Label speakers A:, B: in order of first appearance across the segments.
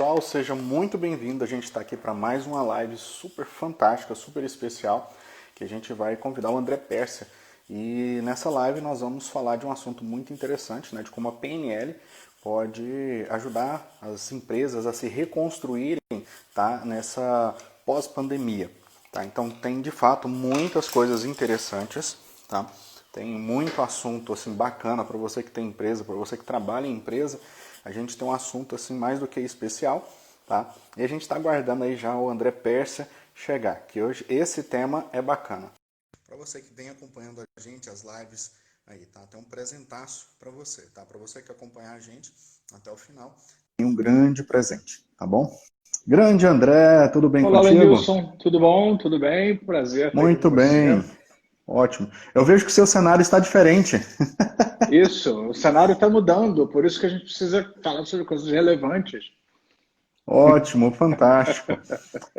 A: pessoal, seja muito bem-vindo. A gente está aqui para mais uma live super fantástica, super especial, que a gente vai convidar o André Pérsia. E nessa live nós vamos falar de um assunto muito interessante, né, de como a PNL pode ajudar as empresas a se reconstruírem, tá, nessa pós-pandemia. Tá? Então tem de fato muitas coisas interessantes, tá? Tem muito assunto assim bacana para você que tem empresa, para você que trabalha em empresa. A gente tem um assunto assim mais do que especial, tá? E a gente está aguardando aí já o André Pérsia chegar, que hoje esse tema é bacana. Para você que vem acompanhando a gente, as lives aí, tá? Tem um presentaço para você, tá? Para você que acompanhar a gente até o final, tem um grande presente, tá bom? Grande André, tudo bem
B: Olá,
A: contigo?
B: Lenilson, tudo bom? Tudo bem? Prazer estar aqui com
A: Muito
B: você.
A: bem, ótimo. Eu vejo que o seu cenário está diferente.
B: Isso, o cenário está mudando, por isso que a gente precisa falar sobre coisas relevantes.
A: Ótimo, fantástico.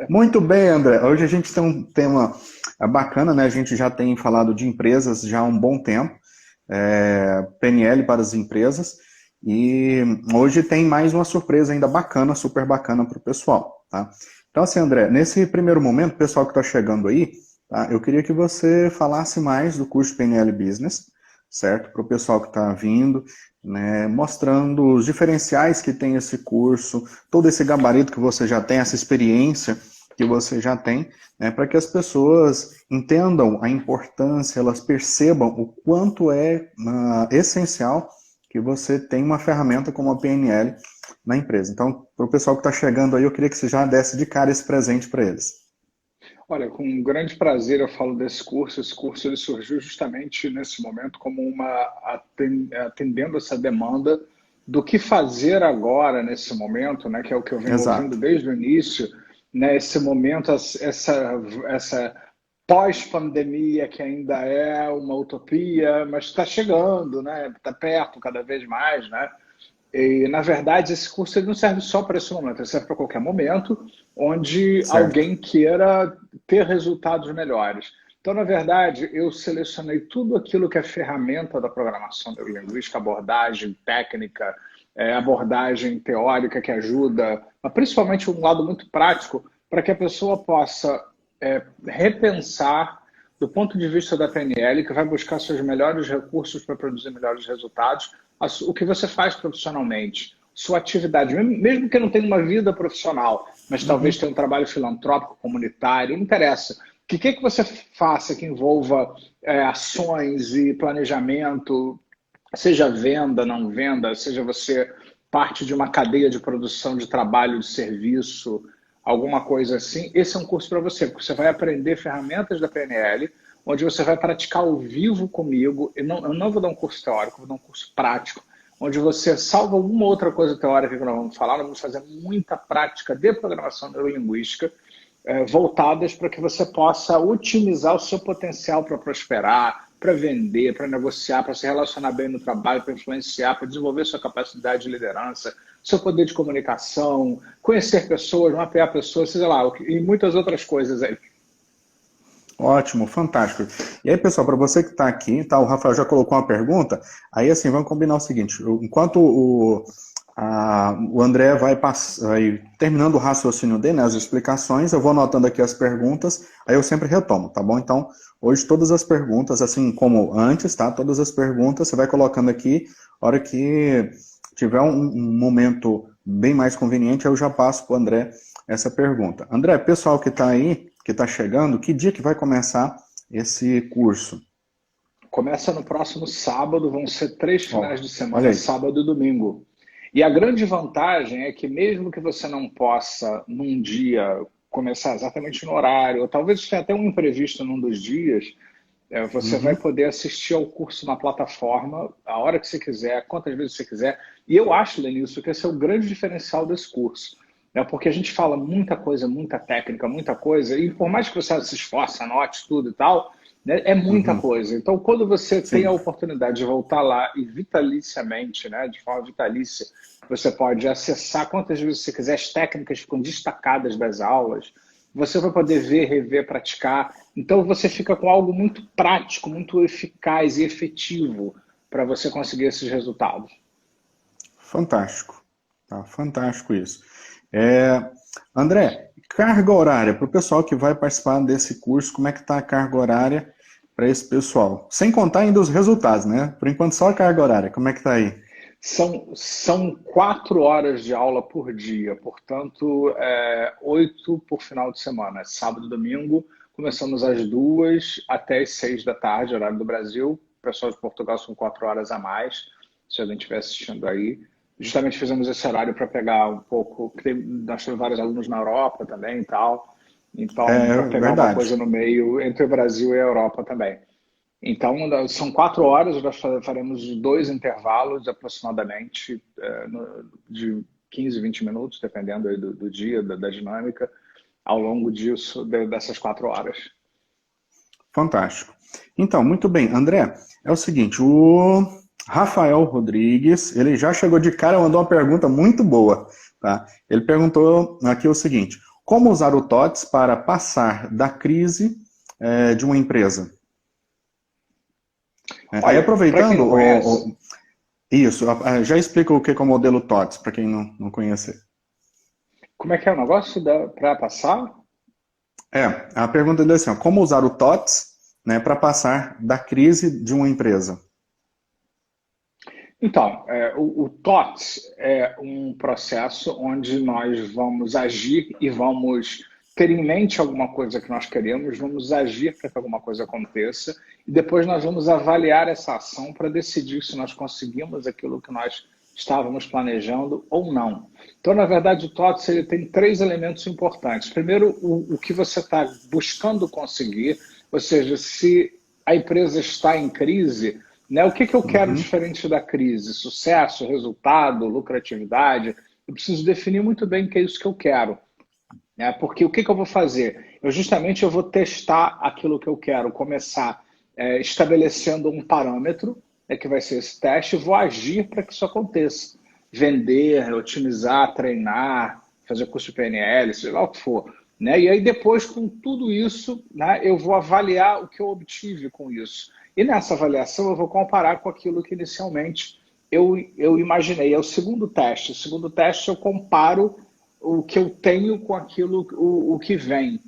A: Muito bem, André. Hoje a gente tem um tema bacana, né? A gente já tem falado de empresas já há um bom tempo, PNL para as empresas, e hoje tem mais uma surpresa ainda bacana, super bacana para o pessoal, tá? Então, assim, André, nesse primeiro momento, o pessoal que está chegando aí, tá? Eu queria que você falasse mais do curso PNL Business, certo? Para o pessoal que está vindo, né? Mostrando os diferenciais que tem esse curso, todo esse gabarito que você já tem, essa experiência que você já tem, né, para que as pessoas entendam a importância, elas percebam o quanto é essencial que você tenha uma ferramenta como a PNL na empresa. Então, para o pessoal que está chegando aí, eu queria que você já desse de cara esse presente para eles.
B: Olha, com um grande prazer eu falo desse curso. Esse curso ele surgiu justamente nesse momento como atendendo essa demanda do que fazer agora nesse momento, né? Que é o que eu venho ouvindo
A: Exato.
B: desde o início, né? Esse momento, essa pós-pandemia que ainda é uma utopia, mas está chegando, né? Está perto cada vez mais, né? E, na verdade, esse curso ele não serve só para esse momento, ele serve para qualquer momento onde
A: Certo.
B: alguém queira ter resultados melhores. Então, na verdade, eu selecionei tudo aquilo que é ferramenta da programação neurolinguística, abordagem técnica, abordagem teórica que ajuda, mas principalmente um lado muito prático, para que a pessoa possa repensar do ponto de vista da PNL, que vai buscar seus melhores recursos para produzir melhores resultados, o que você faz profissionalmente, sua atividade, mesmo que não tenha uma vida profissional, mas talvez tenha um trabalho filantrópico, comunitário, não interessa. O que você faça que envolva ações e planejamento, seja venda, não venda, seja você parte de uma cadeia de produção de trabalho, de serviço, alguma coisa assim, esse é um curso para você, porque você vai aprender ferramentas da PNL, onde você vai praticar ao vivo comigo. Eu não vou dar um curso teórico, vou dar um curso prático, onde você salva alguma outra coisa teórica que nós vamos falar, nós vamos fazer muita prática de programação neurolinguística, voltadas para que você possa otimizar o seu potencial para prosperar, para vender, para negociar, para se relacionar bem no trabalho, para influenciar, para desenvolver sua capacidade de liderança, seu poder de comunicação, conhecer pessoas, mapear pessoas, sei lá, e muitas outras coisas aí.
A: Ótimo, fantástico. E aí, pessoal, para você que está aqui, tá, o Rafael já colocou uma pergunta, aí assim, vamos combinar o seguinte, enquanto o André vai terminando o raciocínio dele, né, as explicações, eu vou anotando aqui as perguntas, aí eu sempre retomo, tá bom? Então, hoje todas as perguntas, assim como antes, tá? Todas as perguntas você vai colocando aqui, a hora que tiver um momento bem mais conveniente, eu já passo para o André essa pergunta. André, pessoal que está aí, que está chegando, que dia que vai começar esse curso?
B: Começa no próximo sábado, vão ser 3 finais
A: Ó,
B: de
A: olha
B: semana,
A: aí.
B: sábado e domingo. E a grande vantagem é que mesmo que você não possa, num dia, começar exatamente no horário, ou talvez tenha até um imprevisto num dos dias, você vai
A: Uhum.
B: poder assistir ao curso na plataforma a hora que você quiser, quantas vezes você quiser. E eu acho, Lenilson, que esse é o grande diferencial desse curso. Né? Porque a gente fala muita coisa, muita técnica, muita coisa, e por mais que você se esforce, anote tudo e tal, né, é muita
A: Uhum.
B: coisa. Então, quando você tem a
A: Sim.
B: oportunidade de voltar lá e vitaliciamente, né, de forma vitalícia, você pode acessar quantas vezes você quiser, as técnicas ficam destacadas das aulas, você vai poder ver, rever, praticar. Então você fica com algo muito prático, muito eficaz e efetivo para você conseguir esses resultados.
A: Fantástico. Tá, fantástico isso. André, carga horária, para o pessoal que vai participar desse curso, como é que está a carga horária para esse pessoal? Sem contar ainda os resultados, né? Por enquanto só a carga horária, como é que está aí?
B: São 4 horas de aula por dia, portanto, 8 por final de semana. Sábado e domingo, começamos às 2 até às 6 da tarde, horário do Brasil. O pessoal de Portugal são 4 horas a mais, se alguém estiver assistindo aí. Justamente fizemos esse horário para pegar um pouco, porque nós temos vários alunos na Europa também e tal. Então,
A: É
B: para pegar uma
A: verdade.
B: coisa no meio entre o Brasil e a Europa também. Então, são 4 horas, nós faremos 2 intervalos aproximadamente, de 15, 20 minutos, dependendo aí do dia, da dinâmica, ao longo dessas 4 horas.
A: Fantástico. Então, muito bem. André, é o seguinte, o Rafael Rodrigues, ele já chegou de cara e mandou uma pergunta muito boa, tá? Ele perguntou aqui o seguinte, como usar o TOTS para passar da crise de uma empresa? Aí
B: Olha, para quem não
A: aproveitando,
B: conhece,
A: isso, já explica o que é o modelo TOTS, para quem não conhece.
B: como é que é o negócio para passar?
A: A pergunta dele é assim, ó, como usar o TOTS, né, para passar da crise de uma empresa?
B: Então, o TOTS é um processo onde nós vamos agir e vamos ter em mente alguma coisa que nós queremos, vamos agir para que alguma coisa aconteça e depois nós vamos avaliar essa ação para decidir se nós conseguimos aquilo que nós estávamos planejando ou não. Então, na verdade, o TOTS ele tem 3 elementos importantes. Primeiro, o que você está buscando conseguir, ou seja, se a empresa está em crise, né? O que eu quero diferente da crise? Sucesso, resultado, lucratividade? Eu preciso definir muito bem o que é isso que eu quero. Né? Porque o que eu vou fazer? Eu vou testar aquilo que eu quero, começar estabelecendo um parâmetro, que vai ser esse teste, e vou agir para que isso aconteça. Vender, otimizar, treinar, fazer curso de PNL, seja lá o que for. Né? E aí depois, com tudo isso, né, eu vou avaliar o que eu obtive com isso. E nessa avaliação eu vou comparar com aquilo que inicialmente eu imaginei. É o segundo teste. O segundo teste eu comparo o que eu tenho com aquilo, o que vem.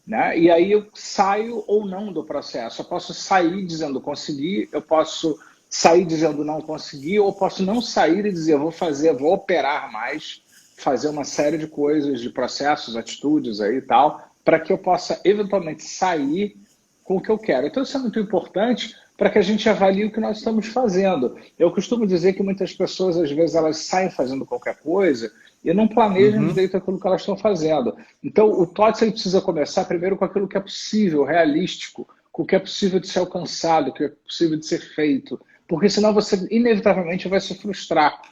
B: Né? E aí eu saio ou não do processo. Eu posso sair dizendo consegui, eu posso sair dizendo não consegui, ou posso não sair e dizer vou operar mais, fazer uma série de coisas, de processos, atitudes aí e tal, para que eu possa eventualmente sair com o que eu quero. Então isso é muito importante para que a gente avalie o que nós estamos fazendo. Eu costumo dizer que muitas pessoas, às vezes, elas saem fazendo qualquer coisa e não planejam direito aquilo que elas estão fazendo. Então, o TOTS ele precisa começar primeiro com aquilo que é possível, realístico, com o que é possível de ser alcançado, o que é possível de ser feito, porque senão você, inevitavelmente, vai se frustrar.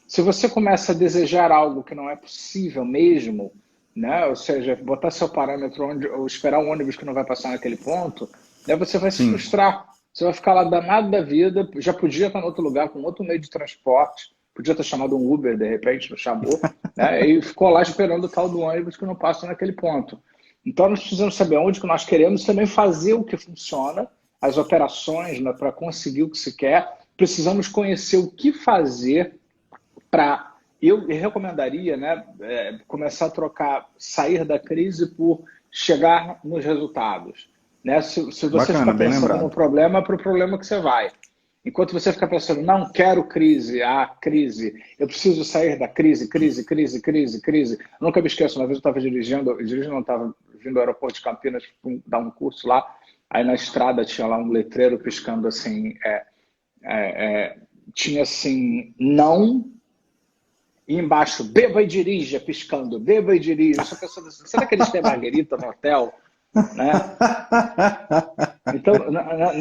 B: Se você começa a desejar algo que não é possível mesmo, né? Ou seja, botar seu parâmetro ou esperar um ônibus que não vai passar naquele ponto, né? Você vai se frustrar. Você vai ficar lá danado da vida, já podia estar em outro lugar, com outro meio de transporte, podia ter chamado um Uber, de repente, não chamou, né? E ficou lá esperando o tal do ônibus que não passa naquele ponto. Então, nós precisamos saber onde que nós queremos, também fazer o que funciona, as operações, né, para conseguir o que se quer. Precisamos conhecer o que fazer para... Eu recomendaria, né, começar a trocar, sair da crise por chegar nos resultados. Né? Se você
A: Bacana,
B: ficar
A: bem
B: pensando no
A: lembrado.
B: problema, é para o problema que você vai. Enquanto você fica pensando, não quero crise, eu preciso sair da crise. Eu nunca me esqueço, uma vez eu estava dirigindo, não estava vindo ao aeroporto de Campinas dar um curso lá, aí na estrada tinha lá um letreiro piscando assim, tinha assim, não, e embaixo, beba e dirija, piscando, beba e dirija. Eu só pensando assim, será que eles têm marguerita no hotel? Né?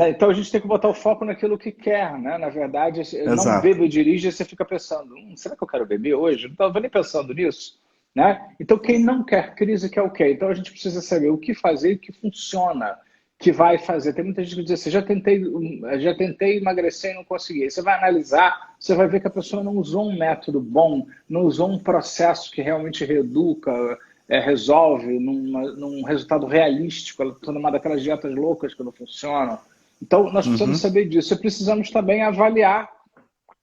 B: Então a gente tem que botar o foco naquilo que quer, né? Na verdade, não
A: Exato.
B: beba e dirija, você fica pensando, será que eu quero beber hoje? Não estava nem pensando nisso. Né? Então quem não quer crise quer o quê? Então a gente precisa saber o que fazer, o que funciona, que vai fazer. Tem muita gente que diz assim, já tentei emagrecer e não consegui. Você vai analisar, você vai ver que a pessoa não usou um método bom, não usou um processo que realmente reeduca, resolve num resultado realístico. Ela está numa daquelas dietas loucas que não funcionam. Então, nós precisamos saber disso. E precisamos também avaliar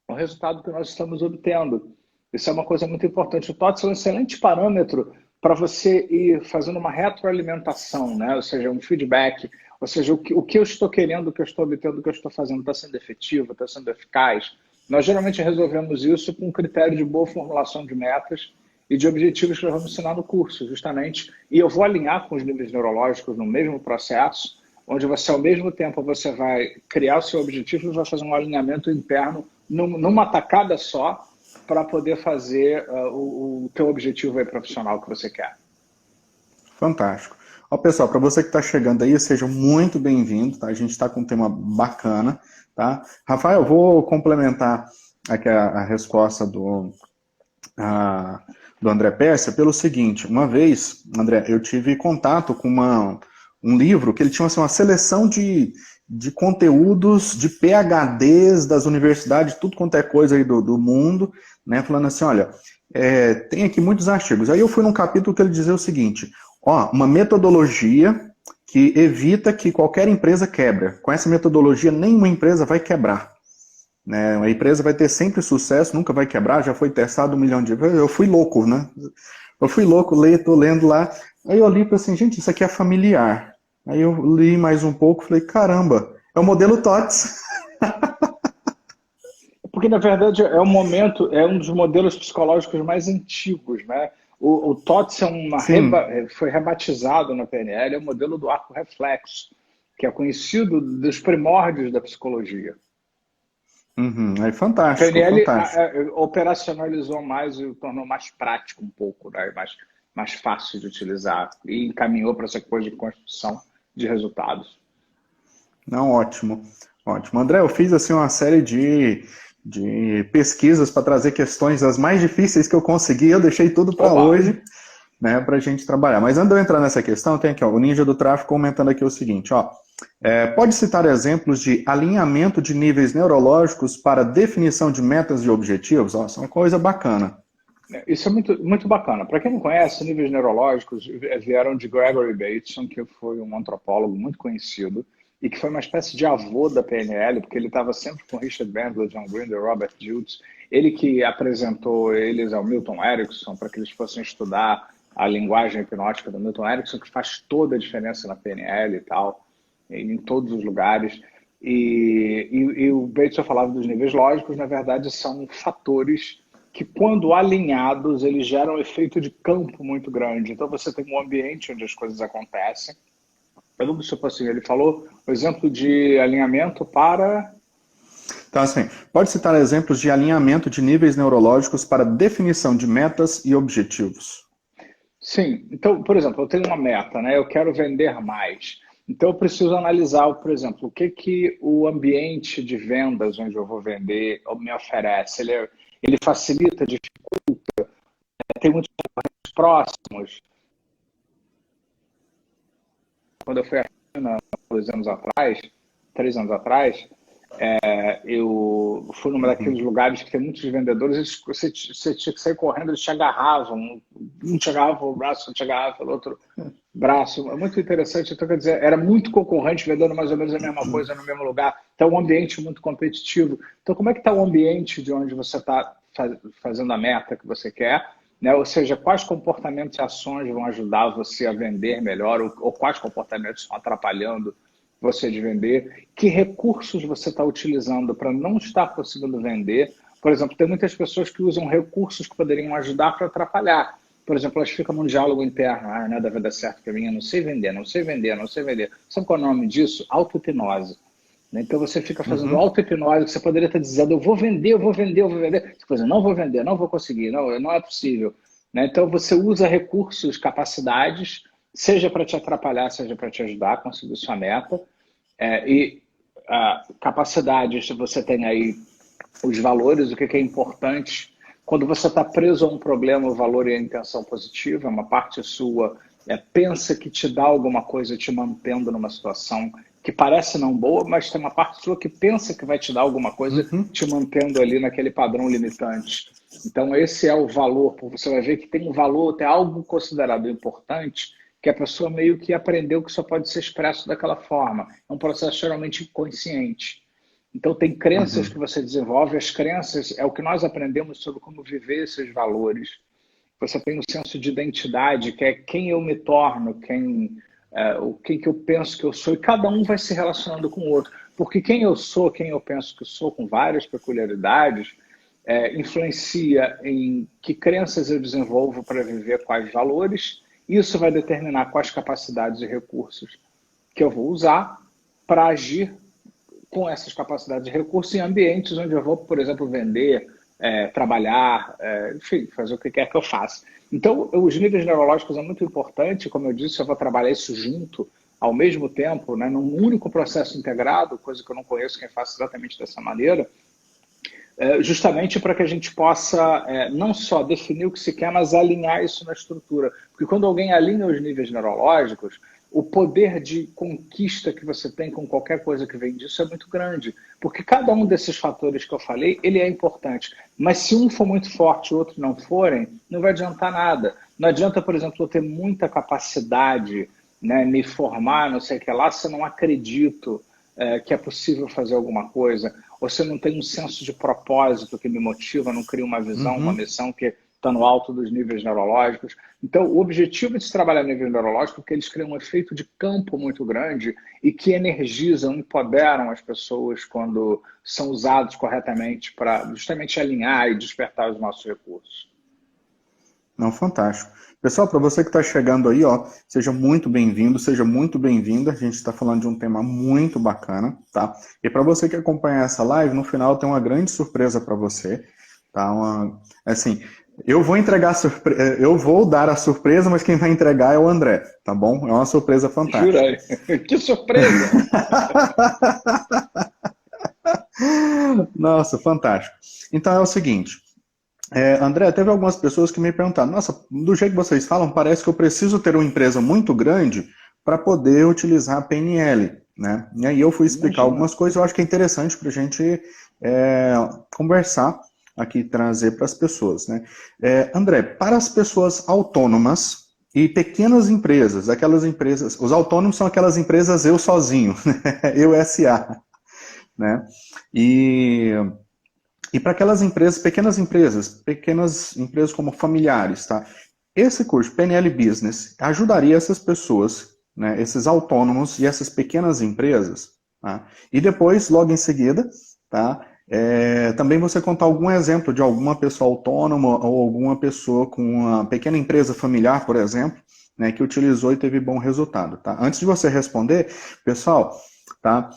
B: o resultado que nós estamos obtendo. Isso é uma coisa muito importante. O TOTS é um excelente parâmetro para você ir fazendo uma retroalimentação, né? Ou seja, um feedback, ou seja, o que eu estou querendo, o que eu estou obtendo, o que eu estou fazendo está sendo efetivo, está sendo eficaz. Nós geralmente resolvemos isso com um critério de boa formulação de metas e de objetivos que nós vamos ensinar no curso, justamente. E eu vou alinhar com os níveis neurológicos no mesmo processo, onde você, ao mesmo tempo, você vai criar o seu objetivo e vai fazer um alinhamento interno numa tacada só, para poder fazer o teu objetivo aí profissional que você quer.
A: Fantástico. Ó, pessoal, para você que está chegando aí, seja muito bem-vindo, tá? A gente está com um tema bacana, tá? Rafael, eu vou complementar aqui a resposta do André Pérsia pelo seguinte. Uma vez, André, eu tive contato com um livro que ele tinha assim, uma seleção de conteúdos de PhDs das universidades, tudo quanto é coisa aí do mundo, né? Falando assim, olha, tem aqui muitos artigos. Aí eu fui num capítulo que ele dizia o seguinte, ó, uma metodologia que evita que qualquer empresa quebre. Com essa metodologia, nenhuma empresa vai quebrar. Né? A empresa vai ter sempre sucesso, nunca vai quebrar, já foi testado 1 milhão de vezes. Eu fui louco, né? Eu fui louco, tô lendo lá. Aí eu li e falei assim, gente, isso aqui é familiar. Aí eu li mais um pouco e falei, caramba, é o modelo TOTS.
B: Porque, na verdade, é um dos modelos psicológicos mais antigos, né? O TOTS foi rebatizado na PNL, é o modelo do arco reflexo, que é conhecido dos primórdios da psicologia.
A: É fantástico,
B: A PNL
A: fantástico.
B: operacionalizou mais e tornou mais prático um pouco, né? Mais fácil de utilizar e encaminhou para essa coisa de construção de resultados.
A: Não, ótimo, ótimo. André, eu fiz assim uma série de pesquisas para trazer questões as mais difíceis que eu consegui, eu deixei tudo para hoje, né, para a gente trabalhar. Mas antes de eu entrar nessa questão, tem aqui ó, o Ninja do Tráfego comentando aqui o seguinte, ó, pode citar exemplos de alinhamento de níveis neurológicos para definição de metas e objetivos? Ó, isso é uma coisa bacana.
B: Isso é muito, muito bacana. Para quem não conhece, níveis neurológicos vieram de Gregory Bateson, que foi um antropólogo muito conhecido e que foi uma espécie de avô da PNL, porque ele estava sempre com Richard Bandler, John Grinder, Robert Dilts. Ele que apresentou eles ao Milton Erickson para que eles fossem estudar a linguagem hipnótica do Milton Erickson, que faz toda a diferença na PNL e tal, em todos os lugares. E o Bateson falava dos níveis lógicos, na verdade, são fatores que, quando alinhados, eles geram um efeito de campo muito grande. Então, você tem um ambiente onde as coisas acontecem. Tipo assim, ele falou o exemplo de alinhamento para...
A: Então, assim, pode citar exemplos de alinhamento de níveis neurológicos para definição de metas e objetivos?
B: Sim. Então, por exemplo, eu tenho uma meta, né? Eu quero vender mais. Então, eu preciso analisar, por exemplo, o que o ambiente de vendas onde eu vou vender me oferece. Ele facilita, dificulta, tem muitos concorrentes próximos. Quando eu fui à China, 3 anos atrás, eu fui num daqueles lugares que tem muitos vendedores, você tinha que sair correndo, eles te agarravam, um te agarrava o braço, outro te agarrava o outro braço. É muito interessante, então quer dizer, era muito concorrente vendendo mais ou menos a mesma coisa no mesmo lugar. Então, um ambiente muito competitivo. Então, como é que está o ambiente de onde você está fazendo a meta que você quer? Né? Ou seja, quais comportamentos e ações vão ajudar você a vender melhor ou quais comportamentos estão atrapalhando você de vender, que recursos você está utilizando para não estar conseguindo vender. Por exemplo, tem muitas pessoas que usam recursos que poderiam ajudar para atrapalhar. Por exemplo, elas ficam num diálogo interno, nada vai dar certo para mim, eu não sei vender, não sei vender, não sei vender. Sabe qual é o nome disso? Auto-hipnose. Então você fica fazendo auto-hipnose, que você poderia estar dizendo, eu vou vender, eu vou vender, eu vou vender. Você fala, não vou vender, não vou conseguir, não é possível. Então você usa recursos, capacidades, seja para te atrapalhar, seja para te ajudar a conseguir sua meta. E capacidades, você tem aí os valores, o que é importante. Quando você está preso a um problema, o valor e a intenção positiva, uma parte sua pensa que te dá alguma coisa te mantendo numa situação que parece não boa, mas tem uma parte sua que pensa que vai te dar alguma coisa te mantendo ali naquele padrão limitante. Então esse é o valor, você vai ver que tem um valor, tem algo considerado importante, que a pessoa meio que aprendeu que só pode ser expresso daquela forma. É um processo geralmente inconsciente. Então, tem crenças
A: Uhum.
B: que você desenvolve, as crenças é o que nós aprendemos sobre como viver esses valores. Você tem um senso de identidade, que é quem eu me torno, o que eu penso que eu sou, e cada um vai se relacionando com o outro. Porque quem eu sou, quem eu penso que sou, com várias peculiaridades, influencia em que crenças eu desenvolvo para viver quais valores. Isso vai determinar quais capacidades e recursos que eu vou usar para agir com essas capacidades de recursos em ambientes onde eu vou, por exemplo, vender, trabalhar, enfim, fazer o que quer que eu faça. Então, os níveis neurológicos é muito importante, como eu disse, eu vou trabalhar isso junto, ao mesmo tempo, né, num único processo integrado, coisa que eu não conheço quem faça exatamente dessa maneira, justamente para que a gente possa não só definir o que se quer, mas alinhar isso na estrutura. Porque quando alguém alinha os níveis neurológicos, o poder de conquista que você tem com qualquer coisa que vem disso é muito grande. Porque cada um desses fatores que eu falei, ele é importante. Mas se um for muito forte e o outro não forem, não vai adiantar nada. Não adianta, por exemplo, eu ter muita capacidade, né, me formar, não sei o que lá, se eu não acredito que é possível fazer alguma coisa, ou se eu não tenho um senso de propósito que me motiva, não crio uma visão, uma
A: Uhum.
B: missão que está no alto dos níveis neurológicos. Então, o objetivo de se trabalhar no nível neurológico é que eles criam um efeito de campo muito grande e que energizam, empoderam as pessoas quando são usados corretamente para justamente alinhar e despertar os nossos recursos.
A: Não, fantástico. Pessoal, para você que está chegando aí, ó, seja muito bem-vindo, seja muito bem-vinda. A gente está falando de um tema muito bacana, tá? E para você que acompanha essa live, no final tem uma grande surpresa para você, tá? Assim, eu vou dar a surpresa, mas quem vai entregar é o André, tá bom? É uma surpresa
B: Jura?
A: fantástica.
B: Que surpresa!
A: Nossa, fantástico. Então é o seguinte. André, teve algumas pessoas que me perguntaram, nossa, do jeito que vocês falam, parece que eu preciso ter uma empresa muito grande para poder utilizar a PNL, né? E aí eu fui explicar
B: Imagina.
A: algumas coisas, eu acho que é interessante para a gente conversar aqui, trazer para as pessoas, né? André, para as pessoas autônomas e pequenas empresas, aquelas empresas, os autônomos são aquelas empresas eu sozinho, eu SA, né? E para aquelas empresas, pequenas empresas como familiares, tá? Esse curso, PNL Business, ajudaria essas pessoas, né, esses autônomos e essas pequenas empresas, tá? E depois, logo em seguida, tá? Também você contar algum exemplo de alguma pessoa autônoma ou alguma pessoa com uma pequena empresa familiar, por exemplo, né, que utilizou e teve bom resultado, tá? Antes de você responder, pessoal, tá?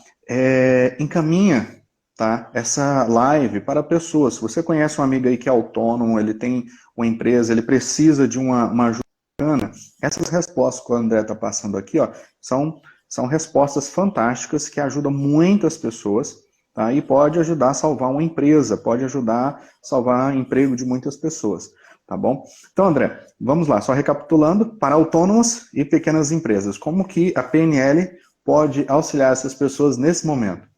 A: Encaminha, tá, essa live para pessoas. Se você conhece um amigo aí que é autônomo, ele tem uma empresa, ele precisa de uma ajuda bacana, essas respostas que o André está passando aqui, ó, são respostas fantásticas que ajudam muitas pessoas, tá, e pode ajudar a salvar uma empresa, pode ajudar a salvar o emprego de muitas pessoas. Tá bom? Então, André, vamos lá, só recapitulando, para autônomos e pequenas empresas, como que a PNL pode auxiliar essas pessoas nesse momento?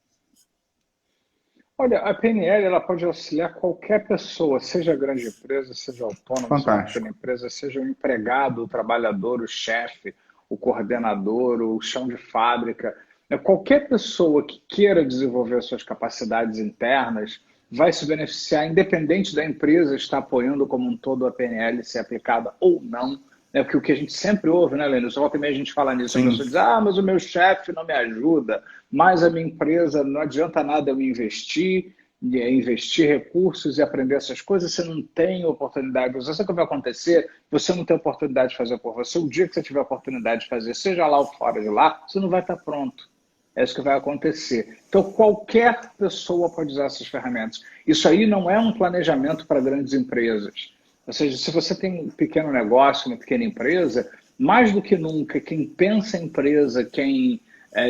B: Olha, a PNL ela pode auxiliar qualquer pessoa, seja grande empresa, seja autônomo, seja pequena
A: Fantástico.
B: empresa, seja o empregado, o trabalhador, o chefe, o coordenador, o chão de fábrica. Qualquer pessoa que queira desenvolver suas capacidades internas vai se beneficiar, independente da empresa estar apoiando como um todo a PNL ser aplicada ou não. Porque o que a gente sempre ouve, né, Lênin? Só volta e meia a gente fala nisso, a
A: Sim.
B: pessoa diz, mas o meu chefe não me ajuda, mas a minha empresa não adianta nada eu me investir, investir recursos e aprender essas coisas, você não tem oportunidade. Você sabe o que vai acontecer? Você não tem oportunidade de fazer por você. O dia que você tiver oportunidade de fazer, seja lá ou fora de lá, você não vai estar pronto. É isso que vai acontecer. Então, qualquer pessoa pode usar essas ferramentas. Isso aí não é um planejamento para grandes empresas. Ou seja, se você tem um pequeno negócio, uma pequena empresa, mais do que nunca, quem pensa em empresa, quem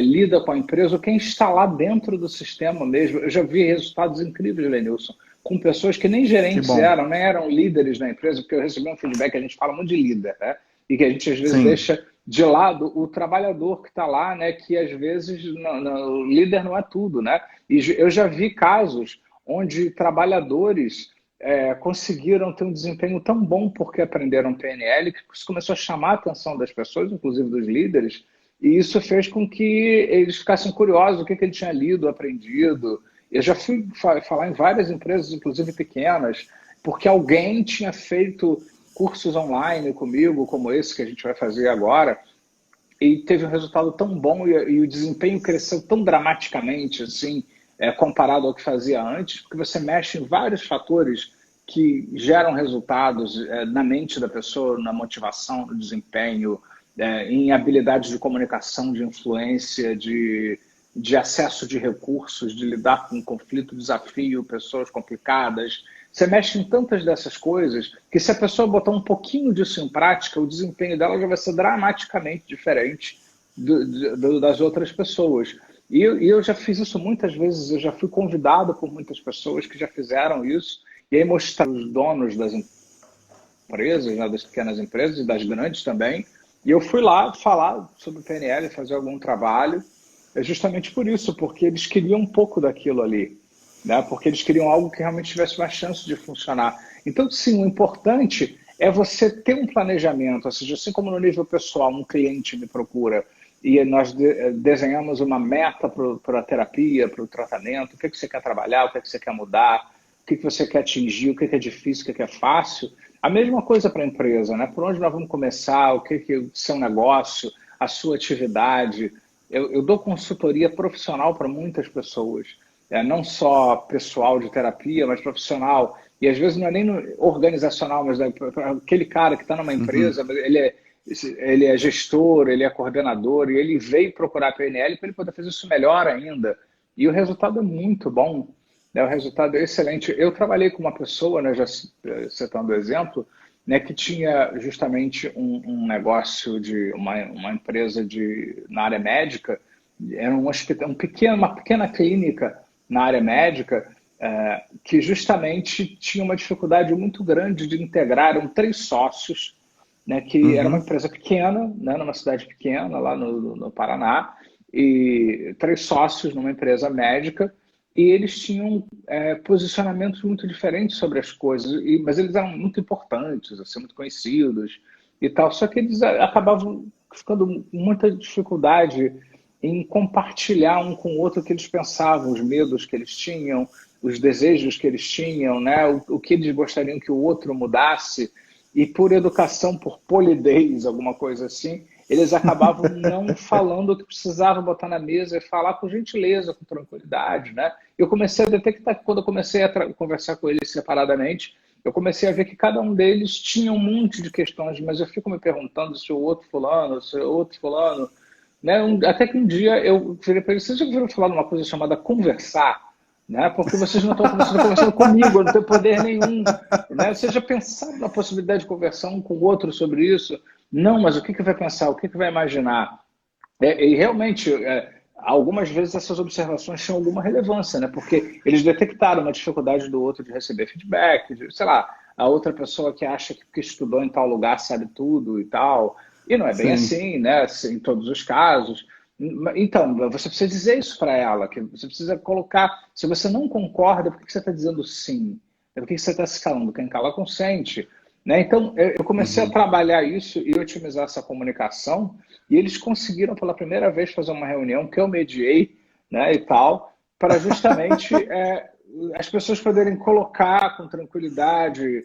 B: lida com a empresa, ou quem está lá dentro do sistema mesmo. Eu já vi resultados incríveis, Lenilson, com pessoas que nem
A: Que
B: gerentes
A: bom.
B: eram, nem eram líderes na empresa, porque eu recebi um feedback, a gente fala muito de líder, né? E que a gente às vezes
A: Sim.
B: deixa de lado o trabalhador que está lá, né? Que às vezes o líder não é tudo, né? E eu já vi casos onde trabalhadores conseguiram ter um desempenho tão bom porque aprenderam PNL que isso começou a chamar a atenção das pessoas, inclusive dos líderes, e isso fez com que eles ficassem curiosos do que ele tinha lido, aprendido, Eu já fui falar em várias empresas, inclusive pequenas, porque alguém tinha feito cursos online comigo, como esse que a gente vai fazer agora, e teve um resultado tão bom e o desempenho cresceu tão dramaticamente, assim, comparado ao que fazia antes, porque você mexe em vários fatores que geram resultados na mente da pessoa, na motivação, no desempenho, em habilidades de comunicação, de influência, de acesso de recursos, de lidar com conflito, desafio, pessoas complicadas. Você mexe em tantas dessas coisas que se a pessoa botar um pouquinho disso em prática, o desempenho dela já vai ser dramaticamente diferente das outras pessoas. E eu já fiz isso muitas vezes, eu já fui convidado por muitas pessoas que já fizeram isso, e aí mostrar os donos das empresas, né, das pequenas empresas e das grandes também, e eu fui lá falar sobre o PNL, fazer algum trabalho, justamente por isso, porque eles queriam um pouco daquilo ali, né? Porque eles queriam algo que realmente tivesse uma chance de funcionar. Então, sim, o importante é você ter um planejamento, ou seja, assim como no nível pessoal, um cliente me procura e nós desenhamos uma meta para a terapia, para o tratamento, o que você quer trabalhar, o que você quer mudar, o que você quer atingir, o que é difícil, o que é fácil. A mesma coisa para a empresa, né? Por onde nós vamos começar, o que é o seu negócio, a sua atividade. Eu dou consultoria profissional para muitas pessoas, não só pessoal de terapia, mas profissional. E às vezes não é nem organizacional, mas aquele cara que está numa empresa, ele é gestor, ele é coordenador, e ele veio procurar a PNL para ele poder fazer isso melhor ainda. E o resultado é muito bom, né? O resultado é excelente. Eu trabalhei com uma pessoa, né, já citando o exemplo, né, que tinha justamente um negócio de uma empresa na área médica, era um hospital, uma pequena clínica na área médica, que justamente tinha uma dificuldade muito grande de integrar, eram 3 sócios, né, que era uma empresa pequena, né, numa cidade pequena, lá no Paraná, e 3 sócios numa empresa médica, e eles tinham posicionamentos muito diferentes sobre as coisas, mas eles eram muito importantes, assim, muito conhecidos e tal, só que eles acabavam ficando com muita dificuldade em compartilhar um com o outro o que eles pensavam, os medos que eles tinham, os desejos que eles tinham, né, o que eles gostariam que o outro mudasse, e por educação, por polidez, alguma coisa assim, eles acabavam não falando o que precisava botar na mesa e falar com gentileza, com tranquilidade, né? Eu comecei a detectar, quando eu comecei a conversar com eles separadamente, eu comecei a ver que cada um deles tinha um monte de questões, mas eu fico me perguntando se o outro fulano, né? Até que um dia eu virei para eles, vocês já ouviram falar de uma coisa chamada conversar? Né? Porque vocês não estão conversando comigo, eu não tenho poder nenhum. Né? Vocês já pensaram na possibilidade de conversar um com o outro sobre isso? Não, mas o que vai pensar? O que vai imaginar? E realmente, algumas vezes essas observações tinham alguma relevância, né? Porque eles detectaram uma dificuldade do outro de receber feedback, sei lá, a outra pessoa que acha que estudou em tal lugar sabe tudo e tal. E não é bem assim, né? Em todos os casos. Então, você precisa dizer isso para ela, que você precisa colocar. Se você não concorda, por que você está dizendo sim? Por que você está se calando? Quem cala consente. Né? Então, eu comecei a trabalhar isso e otimizar essa comunicação, e eles conseguiram pela primeira vez fazer uma reunião que eu mediei, né, e tal, para justamente as pessoas poderem colocar com tranquilidade.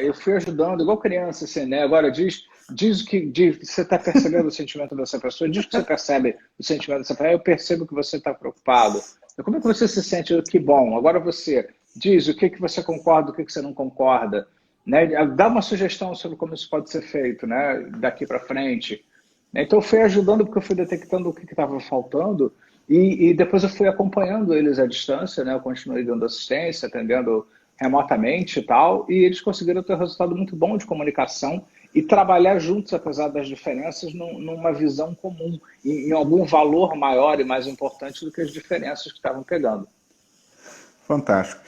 B: Eu fui ajudando, igual criança, assim, né? Agora diz o que você está percebendo o sentimento dessa pessoa, diz que você percebe o sentimento dessa pessoa, eu percebo que você está preocupado. Como é que você se sente? Que bom. Agora você diz o que você concorda, o que você não concorda. Né? Dá uma sugestão sobre como isso pode ser feito, né? Daqui para frente. Então, eu fui ajudando porque eu fui detectando o que estava faltando e depois eu fui acompanhando eles à distância, né? Eu continuei dando assistência, atendendo remotamente e tal, e eles conseguiram ter um resultado muito bom de comunicação e trabalhar juntos, apesar das diferenças, numa visão comum, em algum valor maior e mais importante do que as diferenças que estavam pegando.
A: Fantástico.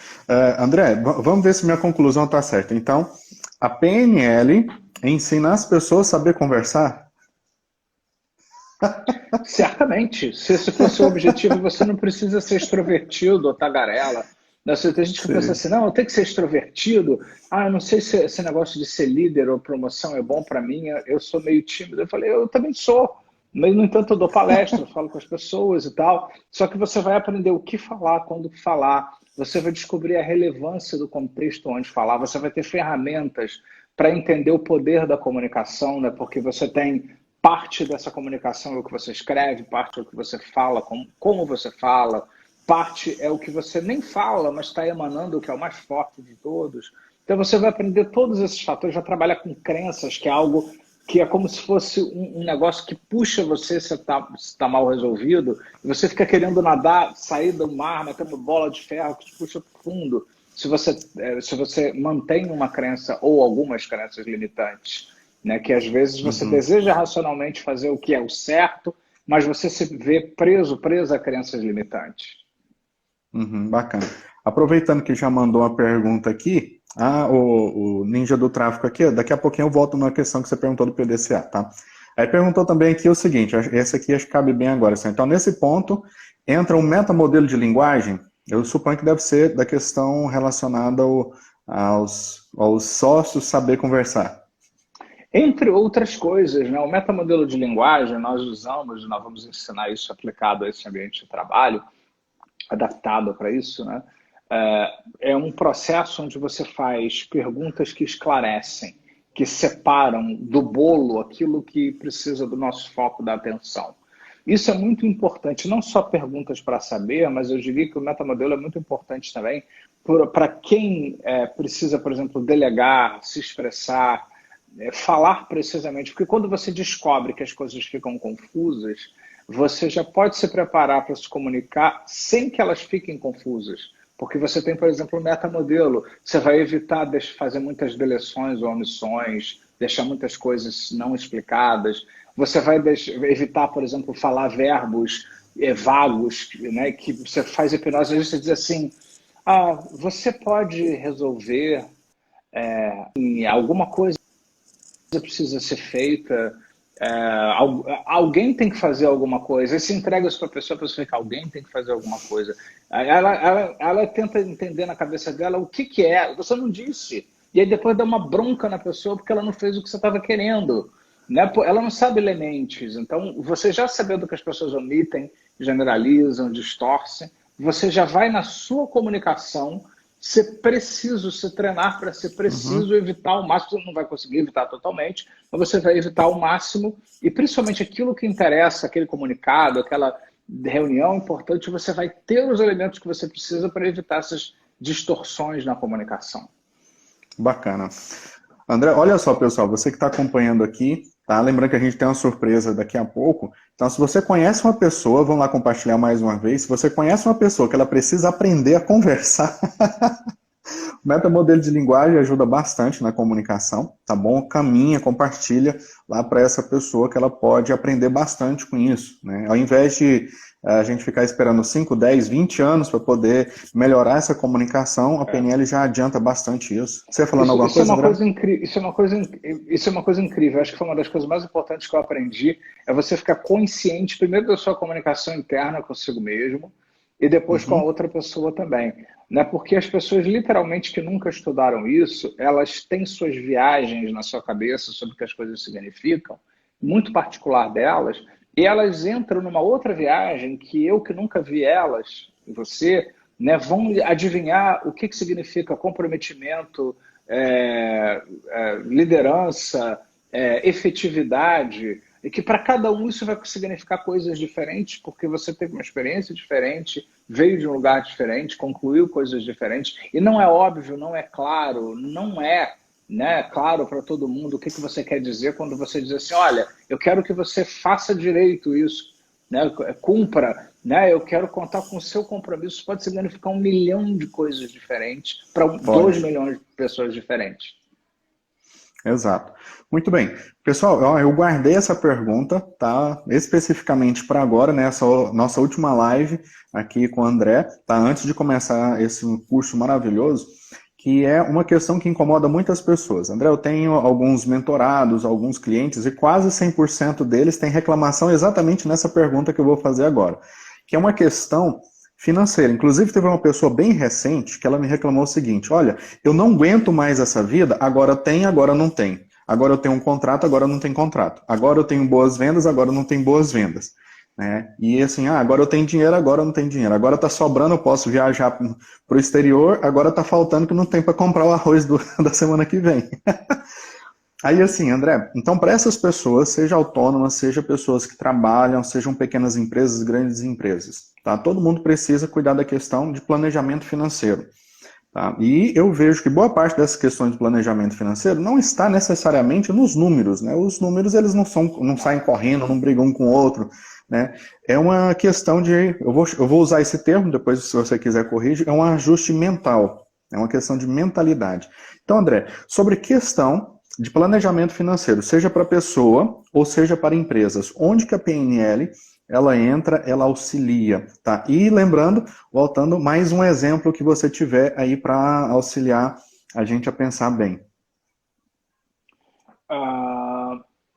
A: André, vamos ver se minha conclusão está certa. Então, a PNL ensina as pessoas a saber conversar?
B: Certamente. Se esse fosse o objetivo, você não precisa ser extrovertido ou tagarela. Tem gente que pensa assim, não, eu tenho que ser extrovertido. Eu não sei se esse negócio de ser líder ou promoção é bom para mim, eu sou meio tímido. Eu falei, eu também sou. Mas, no entanto, eu dou palestra, falo com as pessoas e tal. Só que você vai aprender o que falar, quando falar. Você vai descobrir a relevância do contexto onde falar. Você vai ter ferramentas para entender o poder da comunicação, né? Porque você tem parte dessa comunicação é o que você escreve, parte é o que você fala, como você fala, parte é o que você nem fala, mas está emanando, o que é o mais forte de todos. Então você vai aprender todos esses fatores, vai trabalhar com crenças, que é algo que é como se fosse um negócio que puxa você se está mal resolvido, e você fica querendo nadar, sair do mar, metendo bola de ferro que te puxa para o fundo, se você mantém uma crença ou algumas crenças limitantes, né? Que às vezes você deseja racionalmente fazer o que é o certo, mas você se vê presa a crenças limitantes.
A: Bacana. Aproveitando que já mandou uma pergunta aqui, o Ninja do Tráfico aqui, daqui a pouquinho eu volto na questão que você perguntou do PDCA, tá? Aí perguntou também aqui o seguinte, esse aqui acho que cabe bem agora. Assim, então, nesse ponto, entra um metamodelo de linguagem, eu suponho que deve ser da questão relacionada aos sócios saber conversar.
B: Entre outras coisas, né? O metamodelo de linguagem nós vamos ensinar isso aplicado a esse ambiente de trabalho, adaptado para isso, né? É um processo onde você faz perguntas que esclarecem, que separam do bolo aquilo que precisa do nosso foco da atenção. Isso é muito importante, não só perguntas para saber, mas eu diria que o metamodelo é muito importante também para quem precisa, por exemplo, delegar, se expressar, falar precisamente, porque quando você descobre que as coisas ficam confusas, você já pode se preparar para se comunicar sem que elas fiquem confusas. Porque você tem, por exemplo, o metamodelo. Você vai evitar fazer muitas deleções ou omissões, deixar muitas coisas não explicadas. Você vai evitar, por exemplo, falar verbos vagos, né, que você faz hipnose. Às vezes você diz assim, você pode resolver alguma coisa precisa ser feita, alguém tem que fazer alguma coisa, e se entrega isso para a pessoa fica, alguém tem que fazer alguma coisa. Ela tenta entender na cabeça dela o que é, você não disse, e aí depois dá uma bronca na pessoa porque ela não fez o que você estava querendo, né? Ela não sabe lementes, então você já sabendo que as pessoas omitem, generalizam, distorcem, você já vai na sua comunicação ser preciso, se treinar para ser preciso, evitar o máximo. Você não vai conseguir evitar totalmente, mas você vai evitar o máximo, e principalmente aquilo que interessa, aquele comunicado, aquela reunião importante, você vai ter os elementos que você precisa para evitar essas distorções na comunicação.
A: Bacana. André, olha só, pessoal, você que está acompanhando aqui, tá? Lembrando que a gente tem uma surpresa daqui a pouco. Então, se você conhece uma pessoa, vamos lá compartilhar mais uma vez, se você conhece uma pessoa que ela precisa aprender a conversar, o metamodelo de linguagem ajuda bastante na comunicação, tá bom? Caminha, compartilha lá para essa pessoa que ela pode aprender bastante com isso, né? Ao invés de a gente ficar esperando 5, 10, 20 anos para poder melhorar essa comunicação, a PNL já adianta bastante isso. Você falando alguma coisa, André?
B: Isso é uma coisa incrível. Acho que foi uma das coisas mais importantes que eu aprendi, é você ficar consciente, primeiro da sua comunicação interna consigo mesmo, e depois com a outra pessoa também. Né? Porque as pessoas, literalmente, que nunca estudaram isso, elas têm suas viagens na sua cabeça sobre o que as coisas significam, muito particular delas, e elas entram numa outra viagem que eu, que nunca vi elas, e você, né, vão adivinhar o que significa comprometimento, liderança, efetividade, e que para cada um isso vai significar coisas diferentes, porque você teve uma experiência diferente, veio de um lugar diferente, concluiu coisas diferentes, e não é óbvio, não é claro, não é, né, claro para todo mundo o que você quer dizer quando você diz assim, olha, eu quero que você faça direito isso, né, cumpra, né, eu quero contar com o seu compromisso, pode significar 1 milhão de coisas diferentes para 2 milhões de pessoas diferentes.
A: Exato. Muito bem. Pessoal, eu guardei essa pergunta, tá? Especificamente para agora, né? Essa nossa última live aqui com o André, tá? Antes de começar esse curso maravilhoso, que é uma questão que incomoda muitas pessoas. André, eu tenho alguns mentorados, alguns clientes, e quase 100% deles têm reclamação exatamente nessa pergunta que eu vou fazer agora, que é uma questão financeira. Inclusive, teve uma pessoa bem recente que ela me reclamou o seguinte, olha, eu não aguento mais essa vida, agora tem, agora não tem. agora eu tenho um contrato, agora eu não tenho contrato. Agora eu tenho boas vendas, agora eu não tenho boas vendas. Né? E assim, agora eu tenho dinheiro, agora eu não tenho dinheiro. Agora está sobrando, eu posso viajar para o exterior, agora está faltando que não tem para comprar o arroz da semana que vem. Aí assim, André, então para essas pessoas, seja autônomas, seja pessoas que trabalham, sejam pequenas empresas, grandes empresas, tá? Todo mundo precisa cuidar da questão de planejamento financeiro. Tá? E eu vejo que boa parte dessas questões de planejamento financeiro não está necessariamente nos números, né? Os números eles não saem correndo, não brigam um com o outro, né? É uma questão de, eu vou usar esse termo, depois se você quiser corrigir, é um ajuste mental, é uma questão de mentalidade. Então, André, sobre questão de planejamento financeiro, seja para pessoa ou seja para empresas, onde que a PNL ela entra, ela auxilia, tá? E lembrando, voltando, mais um exemplo que você tiver aí para auxiliar a gente a pensar bem.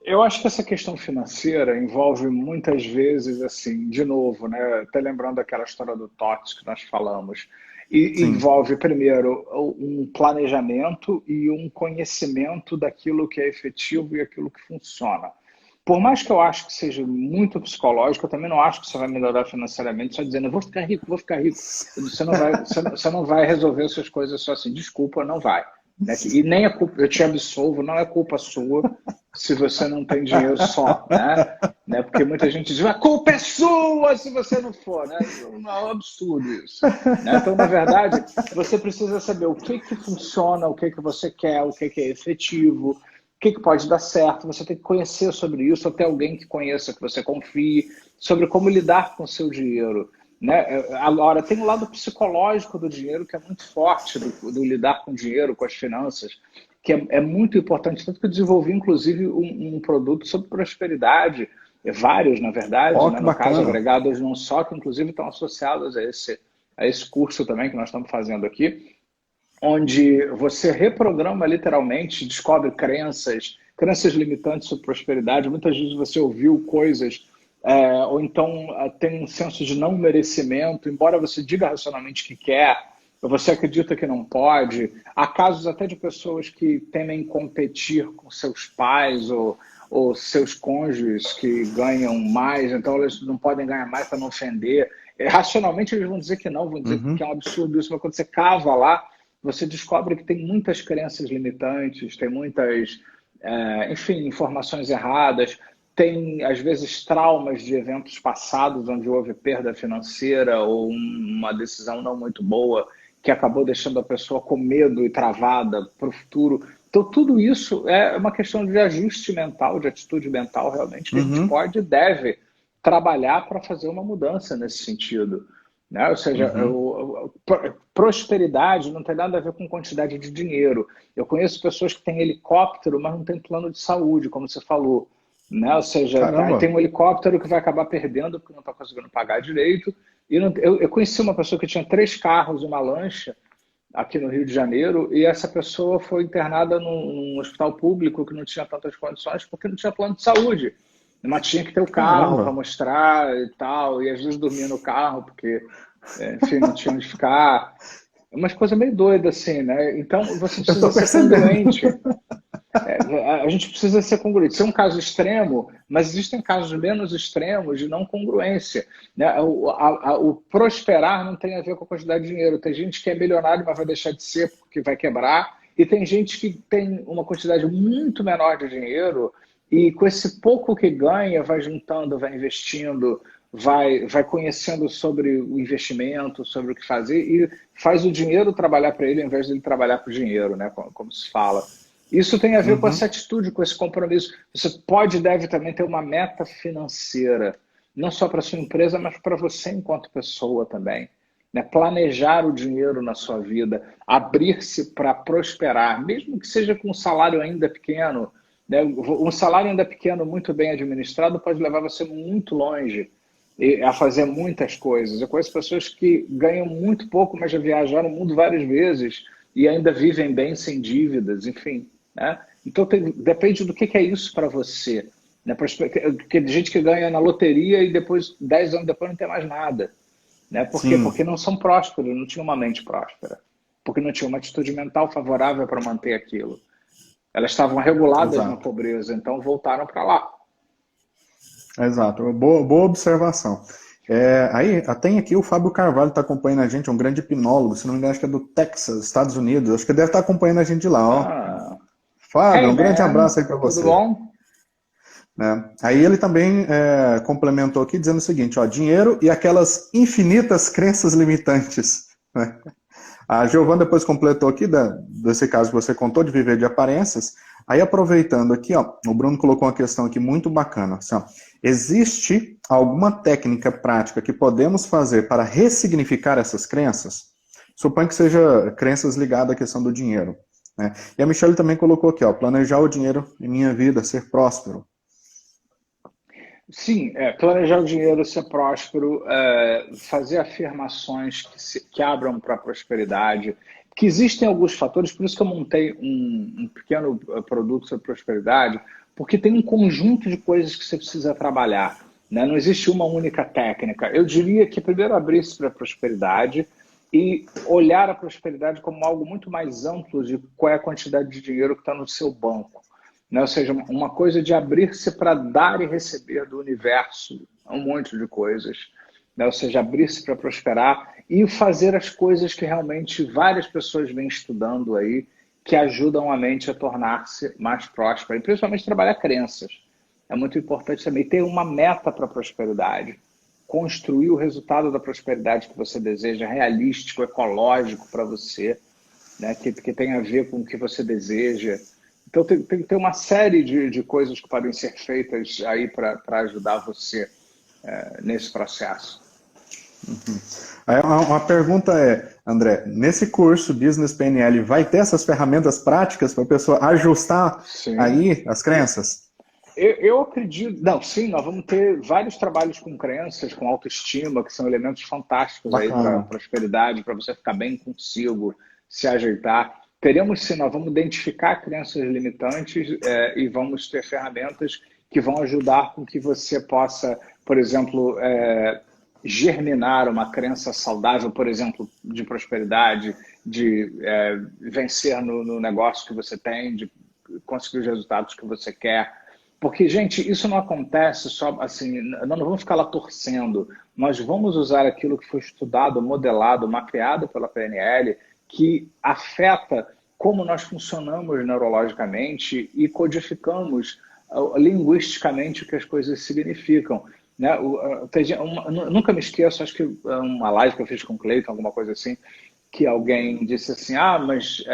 B: Eu acho que essa questão financeira envolve muitas vezes, assim, de novo, né? Até lembrando aquela história do TOTS que nós falamos, e
A: Sim.
B: envolve, primeiro, um planejamento e um conhecimento daquilo que é efetivo e aquilo que funciona. Por mais que eu acho que seja muito psicológico, eu também não acho que você vai melhorar financeiramente só dizendo, eu vou ficar rico, vou ficar rico. Você não vai resolver essas coisas só assim, desculpa, não vai. Né? E nem é culpa, eu te absolvo, não é culpa sua se você não tem dinheiro só, né? Porque muita gente diz, a culpa é sua se você não for, né? Não, é um absurdo isso. Né? Então, na verdade, você precisa saber o que funciona, o que você quer, o que é efetivo, o que pode dar certo, você tem que conhecer sobre isso, ou ter alguém que conheça, que você confie, sobre como lidar com o seu dinheiro. Né? Agora, tem o lado psicológico do dinheiro que é muito forte, do lidar com o dinheiro, com as finanças, que é muito importante, tanto que eu desenvolvi, inclusive, um produto sobre prosperidade, vários, na verdade, né? No caso, agregados num só, que inclusive estão associados a esse curso também que nós estamos fazendo aqui, onde você reprograma literalmente, descobre crenças limitantes sobre prosperidade. Muitas vezes você ouviu coisas, ou então tem um senso de não merecimento, embora você diga racionalmente que quer, você acredita que não pode. Há casos até de pessoas que temem competir com seus pais ou seus cônjuges que ganham mais, então eles não podem ganhar mais para não ofender. Racionalmente eles vão dizer que não, vão dizer que é um absurdo isso, mas quando você cava lá, você descobre que tem muitas crenças limitantes, tem muitas, enfim, informações erradas, tem, às vezes, traumas de eventos passados onde houve perda financeira ou uma decisão não muito boa que acabou deixando a pessoa com medo e travada para o futuro. Então, tudo isso é uma questão de ajuste mental, de atitude mental, realmente, que a gente pode e deve trabalhar para fazer uma mudança nesse sentido. Né? Ou seja, prosperidade não tem nada a ver com quantidade de dinheiro. Eu conheço pessoas que têm helicóptero, mas não têm plano de saúde, como você falou. Né? Ou seja, tem um helicóptero que vai acabar perdendo porque não está conseguindo pagar direito. E eu conheci uma pessoa que tinha 3 carros e uma lancha aqui no Rio de Janeiro, e essa pessoa foi internada num hospital público que não tinha tantas condições porque não tinha plano de saúde. Mas tinha que ter o carro para mostrar e tal, e às vezes dormia no carro, porque, enfim, não tinha onde ficar. É umas coisas meio doidas, assim, né? Então, você precisa ser congruente. A gente precisa ser congruente. Isso é um caso extremo, mas existem casos menos extremos de não congruência. Né? O prosperar não tem a ver com a quantidade de dinheiro. Tem gente que é milionário, mas vai deixar de ser porque vai quebrar. E tem gente que tem uma quantidade muito menor de dinheiro e com esse pouco que ganha, vai juntando, vai investindo, vai conhecendo sobre o investimento, sobre o que fazer e faz o dinheiro trabalhar para ele ao invés de ele trabalhar para o dinheiro, né? Como se fala. Isso tem a ver com essa atitude, com esse compromisso. Você pode e deve também ter uma meta financeira, não só para sua empresa, mas para você enquanto pessoa também. Né? Planejar o dinheiro na sua vida, abrir-se para prosperar, mesmo que seja com um salário ainda pequeno. Né? Um salário ainda pequeno, muito bem administrado, pode levar você muito longe a fazer muitas coisas. Eu conheço pessoas que ganham muito pouco, mas já viajaram o mundo várias vezes e ainda vivem bem sem dívidas, enfim. Né? Então depende do que é isso para você. Né? Porque gente que ganha na loteria e depois, 10 anos depois, não tem mais nada. Né? Por quê? Porque não são prósperos, não tinham uma mente próspera. Porque não tinha uma atitude mental favorável para manter aquilo. Elas estavam reguladas na
A: Exato.
B: pobreza, então voltaram para lá.
A: Exato, boa observação. Aí, tem aqui o Fábio Carvalho está acompanhando a gente, é um grande hipnólogo, se não me engano, acho que é do Texas, Estados Unidos, acho que deve estar acompanhando a gente de lá, ó.
B: Ah,
A: Fábio,
B: hey
A: um grande
B: man,
A: abraço aí para
B: tudo
A: você.
B: bom?
A: Né? Aí ele também complementou aqui dizendo o seguinte, ó, dinheiro e aquelas infinitas crenças limitantes. Né? A Giovana depois completou aqui, desse caso que você contou, de viver de aparências. Aí, aproveitando aqui, ó, o Bruno colocou uma questão aqui muito bacana. Assim, ó, existe alguma técnica prática que podemos fazer para ressignificar essas crenças? Suponho que seja crenças ligadas à questão do dinheiro. Né? E a Michelle também colocou aqui, ó, planejar o dinheiro em minha vida, ser próspero.
B: Sim, planejar o dinheiro, ser próspero, fazer afirmações que abram para a prosperidade, que existem alguns fatores, por isso que eu montei um pequeno produto sobre prosperidade, porque tem um conjunto de coisas que você precisa trabalhar, né? Não existe uma única técnica. Eu diria que primeiro abrir-se para a prosperidade e olhar a prosperidade como algo muito mais amplo de qual é a quantidade de dinheiro que está no seu banco, né? Ou seja, uma coisa de abrir-se para dar e receber do universo um monte de coisas, né? Ou seja, abrir-se para prosperar e fazer as coisas que realmente várias pessoas vêm estudando aí, que ajudam a mente a tornar-se mais próspera, e principalmente trabalhar crenças. É muito importante também ter uma meta para a prosperidade, construir o resultado da prosperidade que você deseja, realístico, ecológico para você, né? Que tem a ver com o que você deseja. Então, tem que ter uma série de coisas que podem ser feitas aí para ajudar você nesse processo.
A: Aí, uma pergunta André, nesse curso Business PNL vai ter essas ferramentas práticas para a pessoa ajustar
B: Sim.
A: aí as crenças?
B: Eu acredito. Não, sim, nós vamos ter vários trabalhos com crenças, com autoestima, que são elementos fantásticos aí para
A: Bacana.
B: prosperidade, para você ficar bem consigo, se ajeitar. Teremos sim, nós vamos identificar crenças limitantes e vamos ter ferramentas que vão ajudar com que você possa, por exemplo, germinar uma crença saudável, por exemplo, de prosperidade, de vencer no negócio que você tem, de conseguir os resultados que você quer. Porque, gente, isso não acontece só assim, nós não vamos ficar lá torcendo, nós vamos usar aquilo que foi estudado, modelado, mapeado pela PNL, que afeta como nós funcionamos neurologicamente e codificamos linguisticamente o que as coisas significam. Né? Nunca me esqueço, acho que uma live que eu fiz com o Cleiton, alguma coisa assim, que alguém disse assim, mas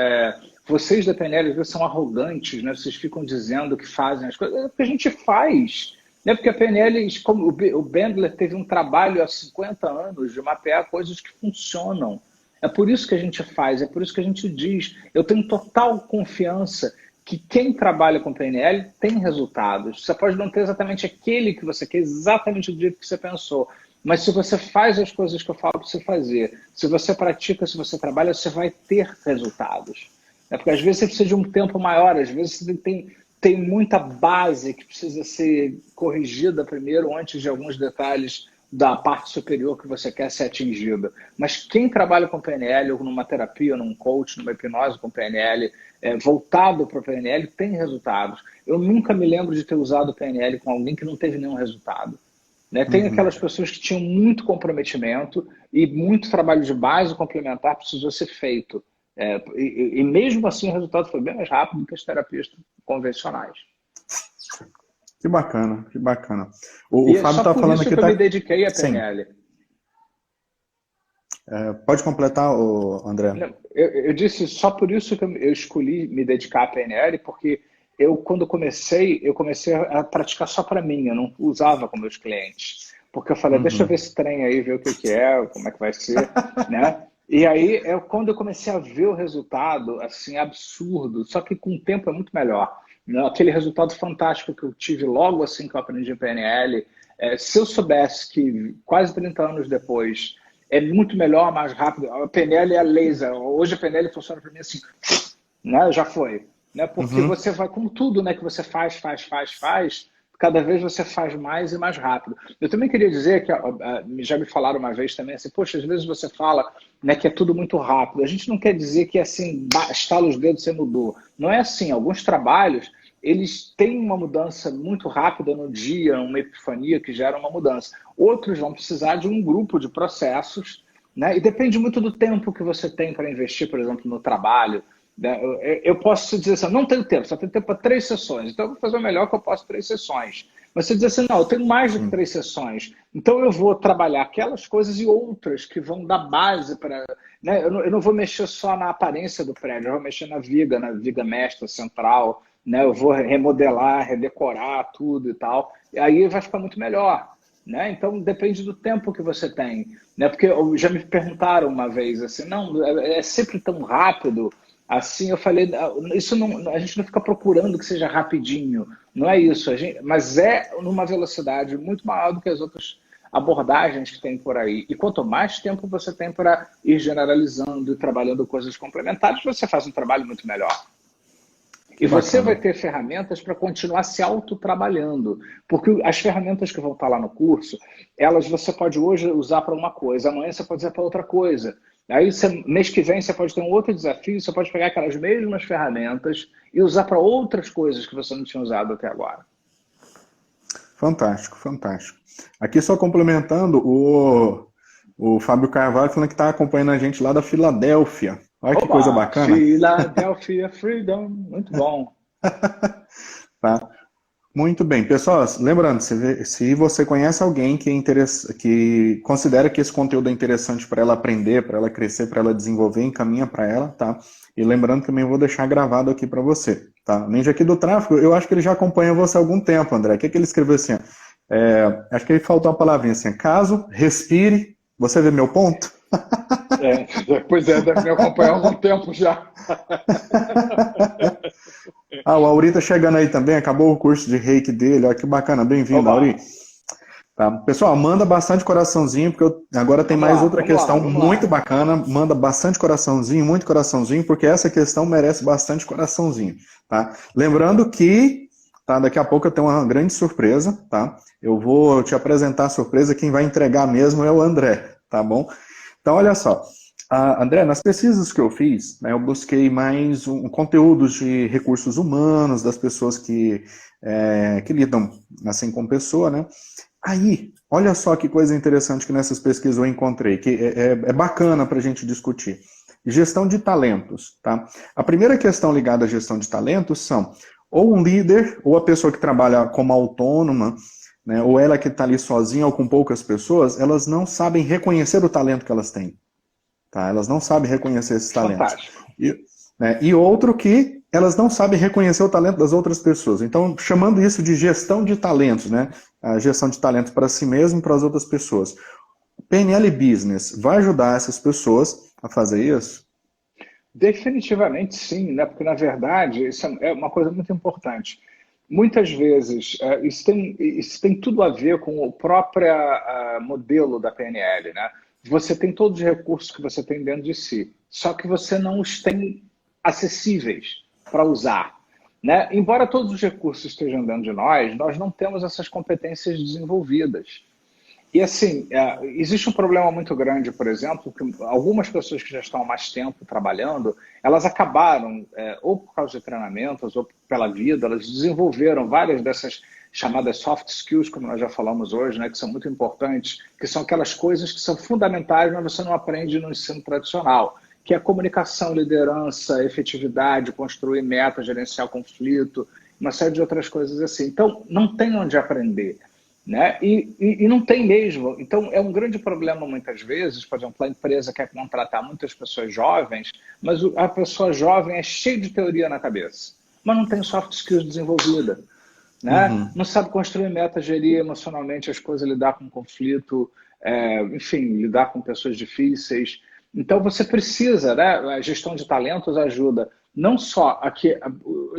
B: vocês da PNL às vezes são arrogantes, né? Vocês ficam dizendo que fazem as coisas. É porque a gente faz. Né? Porque a PNL, como o Bandler teve um trabalho há 50 anos de mapear coisas que funcionam. É por isso que a gente faz, é por isso que a gente diz. Eu tenho total confiança que quem trabalha com PNL tem resultados. Você pode não ter exatamente aquele que você quer, exatamente do jeito que você pensou. Mas se você faz as coisas que eu falo para você fazer, se você pratica, se você trabalha, você vai ter resultados. Porque às vezes você precisa de um tempo maior, às vezes você tem muita base que precisa ser corrigida primeiro, antes de alguns detalhes da parte superior que você quer ser atingida. Mas quem trabalha com PNL, ou numa terapia, ou num coach, numa hipnose com PNL, voltado para o PNL, tem resultados. Eu nunca me lembro de ter usado PNL com alguém que não teve nenhum resultado. Né? Tem aquelas pessoas que tinham muito comprometimento e muito trabalho de base complementar precisou ser feito. E mesmo assim o resultado foi bem mais rápido do que as terapias convencionais.
A: Que bacana, que bacana. O
B: E é
A: Fábio
B: só
A: está
B: por
A: falando
B: isso
A: aqui,
B: que eu me
A: tá?
B: dediquei à
A: Sim.
B: PNL.
A: Pode completar, André?
B: Não, eu disse só por isso que eu escolhi me dedicar à PNL, porque quando comecei a praticar só para mim, eu não usava com meus clientes. Porque eu falei, deixa eu ver esse trem aí, ver o que é, como é que vai ser, né? E aí, quando eu comecei a ver o resultado, assim, absurdo, só que com o tempo é muito melhor. Né? Aquele resultado fantástico que eu tive logo assim que eu aprendi PNL, se eu soubesse que quase 30 anos depois é muito melhor, mais rápido, a PNL é a laser, hoje a PNL funciona para mim assim, né? Já foi. Né? Porque você vai com tudo, né, que você faz, cada vez você faz mais e mais rápido. Eu também queria dizer que já me falaram uma vez também assim, poxa, às vezes você fala, né, que é tudo muito rápido. A gente não quer dizer que assim, estala os dedos e você mudou. Não é assim. Alguns trabalhos, eles têm uma mudança muito rápida no dia, uma epifania que gera uma mudança. Outros vão precisar de um grupo de processos, né? E depende muito do tempo que você tem para investir, por exemplo, no trabalho. Né? Eu posso dizer assim, não tenho tempo, só tenho tempo para 3 sessões, então eu vou fazer o melhor que eu posso 3 sessões. Mas você diz assim, não, eu tenho mais do que 3 sessões, então eu vou trabalhar aquelas coisas e outras que vão dar base para... Né? Eu não vou mexer só na aparência do prédio, eu vou mexer na viga mestra central, né? Eu vou remodelar, redecorar tudo e tal, e aí vai ficar muito melhor. Né? Então depende do tempo que você tem, né? Porque já me perguntaram uma vez assim, não, é sempre tão rápido assim. Eu falei, isso não, a gente não fica procurando que seja rapidinho, não é isso, mas é numa velocidade muito maior do que as outras abordagens que tem por aí. E quanto mais tempo você tem para ir generalizando e trabalhando coisas complementares, você faz um trabalho muito melhor. E você vai ter ferramentas para continuar se autotrabalhando. Porque as ferramentas que vão estar lá no curso, elas você pode hoje usar para uma coisa, amanhã você pode usar para outra coisa. Aí, mês que vem, você pode ter um outro desafio, você pode pegar aquelas mesmas ferramentas e usar para outras coisas que você não tinha usado até agora.
A: Fantástico, fantástico. Aqui só complementando, o Fábio Carvalho falando que está acompanhando a gente lá da Filadélfia. Olha que coisa bacana.
B: Philadelphia Freedom, muito bom.
A: Tá. Muito bem. Pessoal, lembrando, se você conhece alguém que considera que esse conteúdo é interessante para ela aprender, para ela crescer, para ela desenvolver, encaminha para ela, tá? E lembrando também, eu vou deixar gravado aqui para você, tá? Ninja aqui do tráfego, eu acho que ele já acompanha você há algum tempo, André. O que ele escreveu assim? Acho que ele faltou uma palavrinha assim, caso, respire, você vê meu ponto?
B: Pois é, deve me acompanhar há algum tempo já.
A: O Auri tá chegando aí também, acabou o curso de reiki dele, olha que bacana, bem-vindo, Auri. Tá. Pessoal, manda bastante coraçãozinho, porque agora tem mais outra questão muito bacana, manda bastante coraçãozinho, muito coraçãozinho, porque essa questão merece bastante coraçãozinho, tá? Lembrando que, tá, daqui a pouco eu tenho uma grande surpresa, tá? Eu vou te apresentar a surpresa, quem vai entregar mesmo é o André, tá bom? Então, olha só, André, nas pesquisas que eu fiz, né, eu busquei mais conteúdos de recursos humanos, das pessoas que lidam assim com pessoa, né? Aí, olha só que coisa interessante que nessas pesquisas eu encontrei, que é bacana para a gente discutir. Gestão de talentos, tá? A primeira questão ligada à gestão de talentos são ou um líder, ou a pessoa que trabalha como autônoma, né, ou ela que está ali sozinha ou com poucas pessoas, elas não sabem reconhecer o talento que elas têm. Tá? Elas não sabem reconhecer esses talentos. E outro que elas não sabem reconhecer o talento das outras pessoas. Então, chamando isso de gestão de talentos, né? A gestão de talentos para si mesmo e para as outras pessoas. O PNL Business vai ajudar essas pessoas a fazer isso?
B: Definitivamente sim, né? Porque, na verdade, isso é uma coisa muito importante. Muitas vezes, isso tem tudo a ver com o próprio modelo da PNL, né? Você tem todos os recursos que você tem dentro de si, só que você não os tem acessíveis para usar, né? Embora todos os recursos estejam dentro de nós não temos essas competências desenvolvidas. E assim, existe um problema muito grande, por exemplo, que algumas pessoas que já estão há mais tempo trabalhando, elas acabaram, ou por causa de treinamentos, ou pela vida, elas desenvolveram várias dessas chamadas soft skills, como nós já falamos hoje, né, que são muito importantes, que são aquelas coisas que são fundamentais, mas você não aprende no ensino tradicional, que é comunicação, liderança, efetividade, construir metas, gerenciar conflito, uma série de outras coisas assim. Então, não tem onde aprender. Né? E não tem mesmo. Então, é um grande problema muitas vezes, por exemplo, a empresa quer contratar muitas pessoas jovens, mas a pessoa jovem é cheia de teoria na cabeça, mas não tem soft skills desenvolvida. Né?
A: Uhum.
B: Não sabe construir meta, gerir emocionalmente as coisas, lidar com conflito, enfim, lidar com pessoas difíceis. Então, você precisa, né? A gestão de talentos ajuda não só a que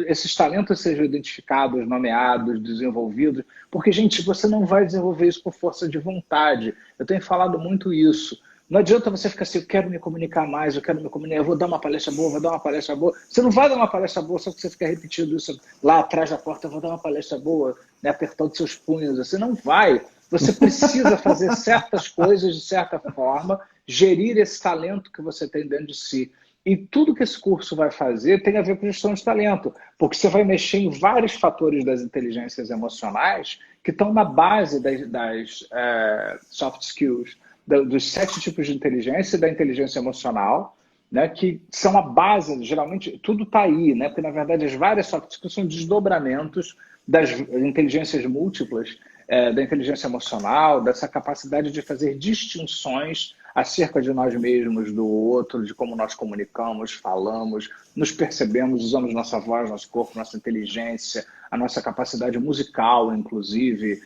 B: esses talentos sejam identificados, nomeados, desenvolvidos, porque, gente, você não vai desenvolver isso por força de vontade. Eu tenho falado muito isso. Não adianta você ficar assim, eu quero me comunicar mais, eu quero me comunicar, eu vou dar uma palestra boa, vou dar uma palestra boa. Você não vai dar uma palestra boa só que você fica repetindo isso lá atrás da porta, eu vou dar uma palestra boa, né, apertando seus punhos. Você não vai. Você precisa fazer certas coisas de certa forma, gerir esse talento que você tem dentro de si. E tudo que esse curso vai fazer tem a ver com gestão de talento, porque você vai mexer em vários fatores das inteligências emocionais que estão na base das soft skills, dos 7 tipos de inteligência e da inteligência emocional, né, que são a base, geralmente, tudo está aí, né, porque, na verdade, as várias soft skills são desdobramentos das inteligências múltiplas, da inteligência emocional, dessa capacidade de fazer distinções acerca de nós mesmos, do outro, de como nós comunicamos, falamos, nos percebemos, usamos nossa voz, nosso corpo, nossa inteligência, a nossa capacidade musical, inclusive,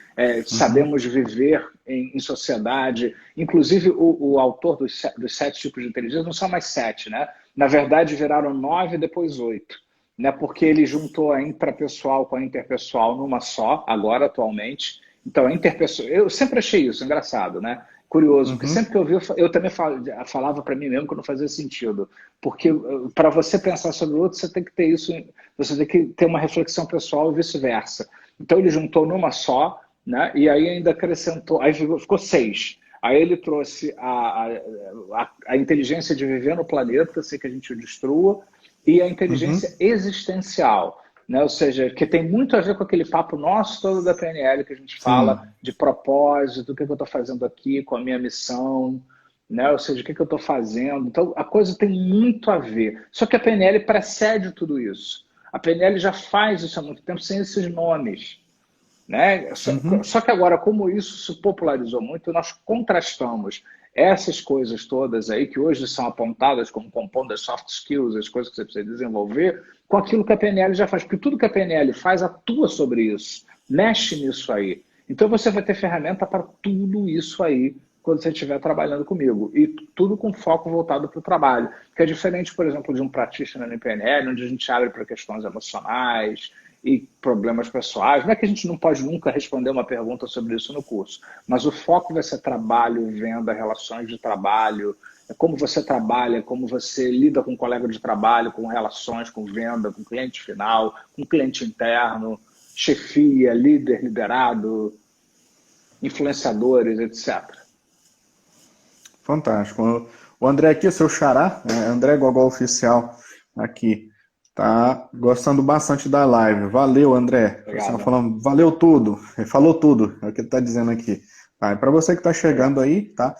B: sabemos viver em sociedade. Inclusive, o autor dos 7 tipos de inteligência não são mais 7, né? Na verdade, viraram 9 e depois 8. Né? Porque ele juntou a intrapessoal com a interpessoal numa só, agora, atualmente. Então, a interpessoal... Eu sempre achei isso engraçado, né? Curioso, porque sempre que eu vi, eu também falava para mim mesmo que não fazia sentido. Porque para você pensar sobre o outro, você tem que ter isso, você tem que ter uma reflexão pessoal e vice-versa. Então ele juntou numa só, né? E aí ainda acrescentou, aí ficou 6. Aí ele trouxe a inteligência de viver no planeta, sem que a gente o destrua, e a inteligência existencial. Né? Ou seja, que tem muito a ver com aquele papo nosso todo da PNL que a gente fala de propósito, o que eu estou fazendo aqui, com a minha missão, né? Ou seja, o que eu estou fazendo. Então, a coisa tem muito a ver. Só que a PNL precede tudo isso. A PNL já faz isso há muito tempo sem esses nomes. Né? Só que agora, como isso se popularizou muito, nós contrastamos essas coisas todas aí, que hoje são apontadas como compondo as soft skills, as coisas que você precisa desenvolver, com aquilo que a PNL já faz. Porque tudo que a PNL faz atua sobre isso, mexe nisso aí. Então você vai ter ferramenta para tudo isso aí quando você estiver trabalhando comigo. E tudo com foco voltado para o trabalho. Que é diferente, por exemplo, de um practitioner no PNL, onde a gente abre para questões emocionais e problemas pessoais. Não é que a gente não pode nunca responder uma pergunta sobre isso no curso, mas o foco vai ser trabalho, venda, relações de trabalho, como você trabalha, como você lida com um colega de trabalho, com relações, com venda, com cliente final, com cliente interno, chefia, líder, liderado, influenciadores, etc.
A: Fantástico. O André aqui, seu xará, André Gogol Oficial, aqui. Tá gostando bastante da live. Valeu, André. Falando, valeu tudo. Ele falou tudo, é o que ele está dizendo aqui. Tá, e para você que está chegando aí, tá?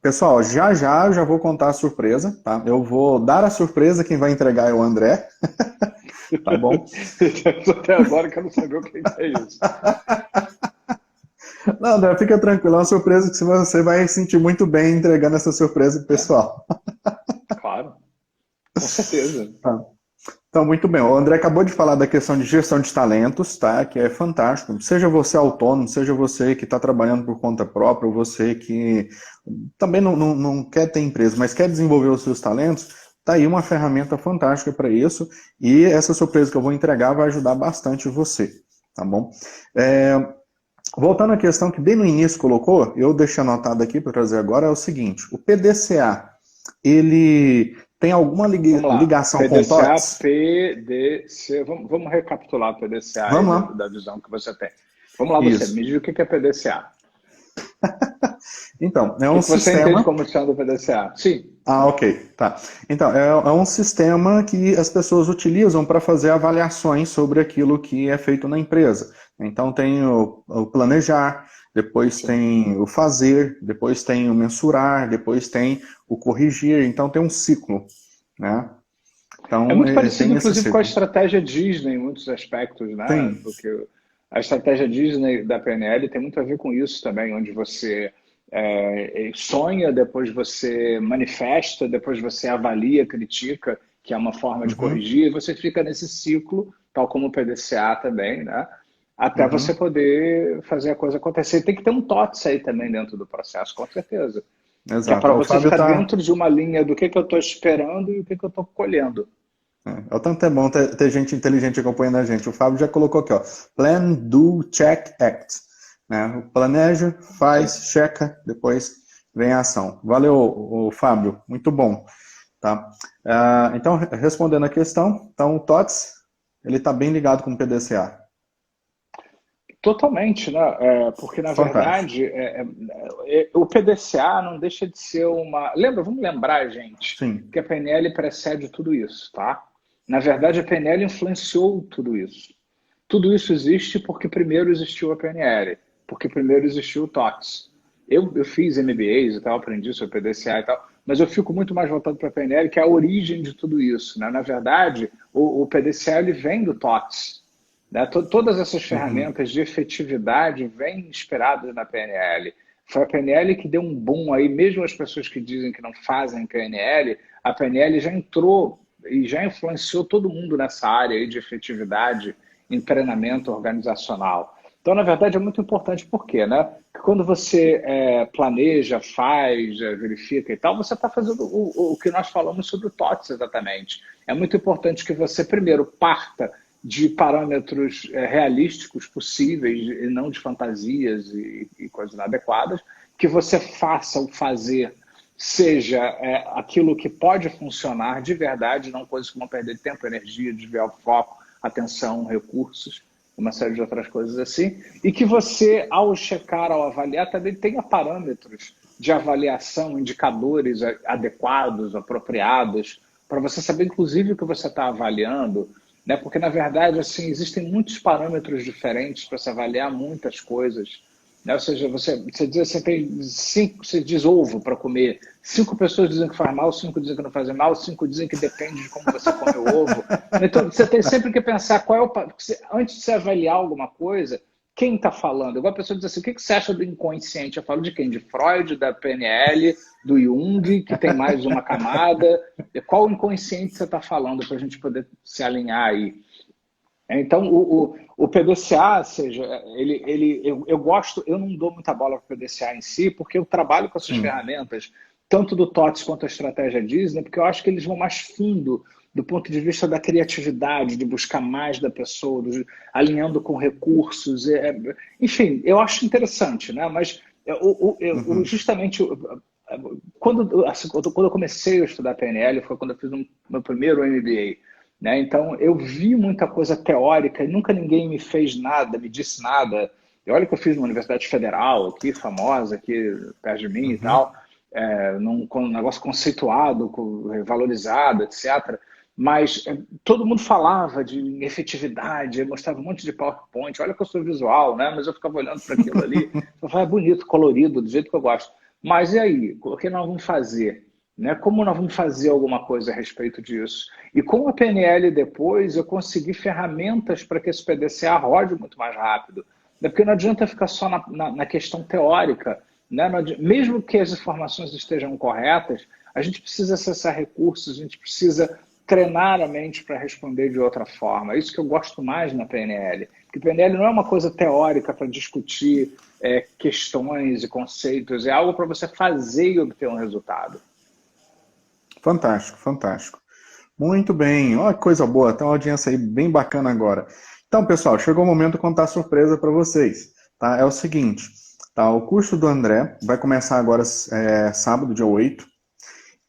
A: Pessoal, já vou contar a surpresa, tá? Eu vou dar a surpresa, quem vai entregar é o André. Tá bom?
B: Até agora que eu não sabia o que é isso.
A: Não, André, fica tranquilo. É uma surpresa que você vai sentir muito bem entregando essa surpresa pro pessoal.
B: Claro. Com certeza.
A: Tá. Então, muito bem. O André acabou de falar da questão de gestão de talentos, tá? Que é fantástico. Seja você autônomo, seja você que está trabalhando por conta própria, ou você que também não quer ter empresa, mas quer desenvolver os seus talentos, tá aí uma ferramenta fantástica para isso. E essa surpresa que eu vou entregar vai ajudar bastante você, tá bom? Voltando à questão que bem no início colocou, eu deixei anotado aqui para trazer agora, é o seguinte: o PDCA, ele tem alguma ligação
B: PDCA,
A: com TOTS?
B: PDCA, vamos recapitular o PDCA da visão que você tem. Vamos lá, você me diz o que é PDCA.
A: Então, é um sistema...
B: Você entende como chama o PDCA? Sim.
A: Ok, tá. Então, é um sistema que as pessoas utilizam para fazer avaliações sobre aquilo que é feito na empresa. Então, tem o planejar, depois tem o fazer, depois tem o mensurar, depois tem o corrigir. Então, tem um ciclo, né? Então,
B: é muito parecido, inclusive, com a estratégia Disney em muitos aspectos, né?
A: Tem.
B: Porque a estratégia Disney da PNL tem muito a ver com isso também, onde você sonha, depois você manifesta, depois você avalia, critica, que é uma forma de corrigir, e você fica nesse ciclo, tal como o PDCA também, né? Até você poder fazer a coisa acontecer. Tem que ter um TOTS aí também dentro do processo, com certeza.
A: Exato.
B: Que é para você ficar dentro de uma linha do que eu estou esperando e o que eu estou colhendo.
A: É o tanto é bom ter gente inteligente acompanhando a gente. O Fábio já colocou aqui, ó. Plan, do, check, act. Né? Planeja, faz, checa, depois vem a ação. Valeu, Fábio, muito bom. Tá? Então, respondendo a questão, então o TOTS, ele está bem ligado com o PDCA.
B: Totalmente, né? Porque, na
A: Fantástico.
B: verdade, o PDCA não deixa de ser uma... Vamos lembrar, gente,
A: Sim.
B: que a PNL precede tudo isso, tá? Na verdade, a PNL influenciou tudo isso. Tudo isso existe porque primeiro existiu a PNL, porque primeiro existiu o TOTS. Eu fiz MBAs e tal, aprendi sobre PDCA e tal, mas eu fico muito mais voltado para a PNL, que é a origem de tudo isso, né? Na verdade, o PDCA ele vem do TOTS. Né? Todas essas ferramentas de efetividade vêm inspiradas na PNL. Foi a PNL que deu um boom aí, mesmo as pessoas que dizem que não fazem PNL, a PNL já entrou e já influenciou todo mundo nessa área aí de efetividade em treinamento organizacional. Então, na verdade, é muito importante, por quê? Né? Porque quando você planeja, faz, verifica e tal, você está fazendo o que nós falamos sobre o TOTS exatamente. É muito importante que você, primeiro, parta de parâmetros realísticos possíveis e não de fantasias e coisas inadequadas, que você faça o fazer seja aquilo que pode funcionar de verdade, não coisas que vão perder tempo, energia, desviar o foco, atenção, recursos, uma série de outras coisas assim, e que você, ao checar, ao avaliar, também tenha parâmetros de avaliação, indicadores adequados, apropriados, para você saber, inclusive, o que você está avaliando, né? Porque, na verdade, assim, existem muitos parâmetros diferentes para se avaliar muitas coisas. Né? Ou seja, você diz assim, tem 5, você diz ovo para comer. 5 pessoas dizem que faz mal, 5 dizem que não faz mal, 5 dizem que depende de como você come o ovo. Então, você tem sempre que pensar qual é o... Antes de você avaliar alguma coisa, quem está falando? Igual a pessoa diz assim, o que você acha do inconsciente? Eu falo de quem? De Freud, da PNL, do Jung, que tem mais uma camada. Qual o inconsciente você está falando para a gente poder se alinhar aí? Então, o PDCA, ou seja, eu gosto, eu não dou muita bola para o PDCA em si, porque eu trabalho com essas ferramentas, tanto do TOTS quanto a estratégia Disney, porque eu acho que eles vão mais fundo do ponto de vista da criatividade, de buscar mais da pessoa, alinhando com recursos. Enfim, eu acho interessante, né? Mas justamente quando eu comecei a estudar PNL, foi quando eu fiz meu primeiro MBA. Né? Então, eu vi muita coisa teórica e nunca ninguém me fez nada, me disse nada. E olha que eu fiz numa universidade federal, aqui, famosa, aqui perto de mim e tal, num negócio conceituado, valorizado, etc. Mas todo mundo falava de efetividade, mostrava um monte de PowerPoint. Olha que eu sou visual, né? Mas eu ficava olhando para aquilo ali. Eu falava, é bonito, colorido, do jeito que eu gosto. Mas e aí? O que nós vamos fazer? Né? Como nós vamos fazer alguma coisa a respeito disso? E com a PNL depois, eu consegui ferramentas para que esse PDCA rode muito mais rápido. Né? Porque não adianta ficar só na questão teórica. Né? Mesmo que as informações estejam corretas, a gente precisa acessar recursos, a gente precisa treinar a mente para responder de outra forma. É isso que eu gosto mais na PNL. Porque PNL não é uma coisa teórica para discutir questões e conceitos, é algo para você fazer e obter um resultado.
A: Fantástico, fantástico. Muito bem, olha que coisa boa, tem uma audiência aí bem bacana agora. Então, pessoal, chegou o momento de contar surpresa para vocês. Tá? É o seguinte, tá? O curso do André vai começar agora sábado, dia 8.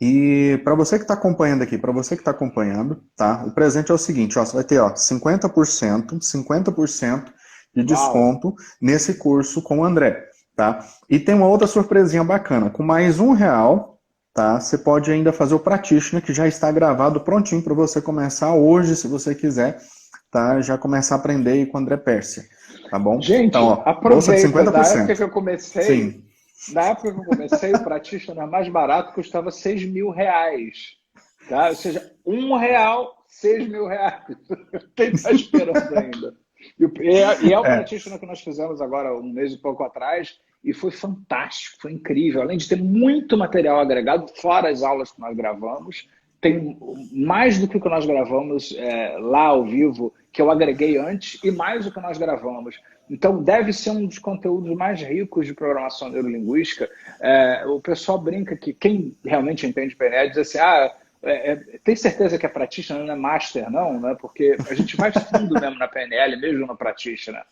A: E para você que está acompanhando aqui, para você que está acompanhando, tá? O presente é o seguinte, ó, você vai ter 50% de desconto nesse curso com o André. Tá? E tem uma outra surpresinha bacana, com mais R$1, tá? Você pode ainda fazer o Practitioner, que já está gravado prontinho para você começar hoje, se você quiser, tá? Já começar a aprender aí com o André Pérsia, tá bom?
B: Gente,
A: então,
B: aproveita, da época que eu comecei,
A: sim.
B: Na época que eu comecei, o Practitioner mais barato custava R$6.000, tá? Ou seja, R$1, R$6.000. Quem está esperando ainda? E é o Practitioner que nós fizemos agora, um mês e pouco atrás, e foi fantástico, foi incrível. Além de ter muito material agregado, fora as aulas que nós gravamos, tem mais do que o que nós gravamos lá ao vivo, que eu agreguei antes, e mais do que nós gravamos. Então, deve ser um dos conteúdos mais ricos de programação neurolinguística. O pessoal brinca que quem realmente entende PNL diz assim, tem certeza que é practitioner, não é master, não, né? Porque a gente vai fundo mesmo na PNL, mesmo no practitioner.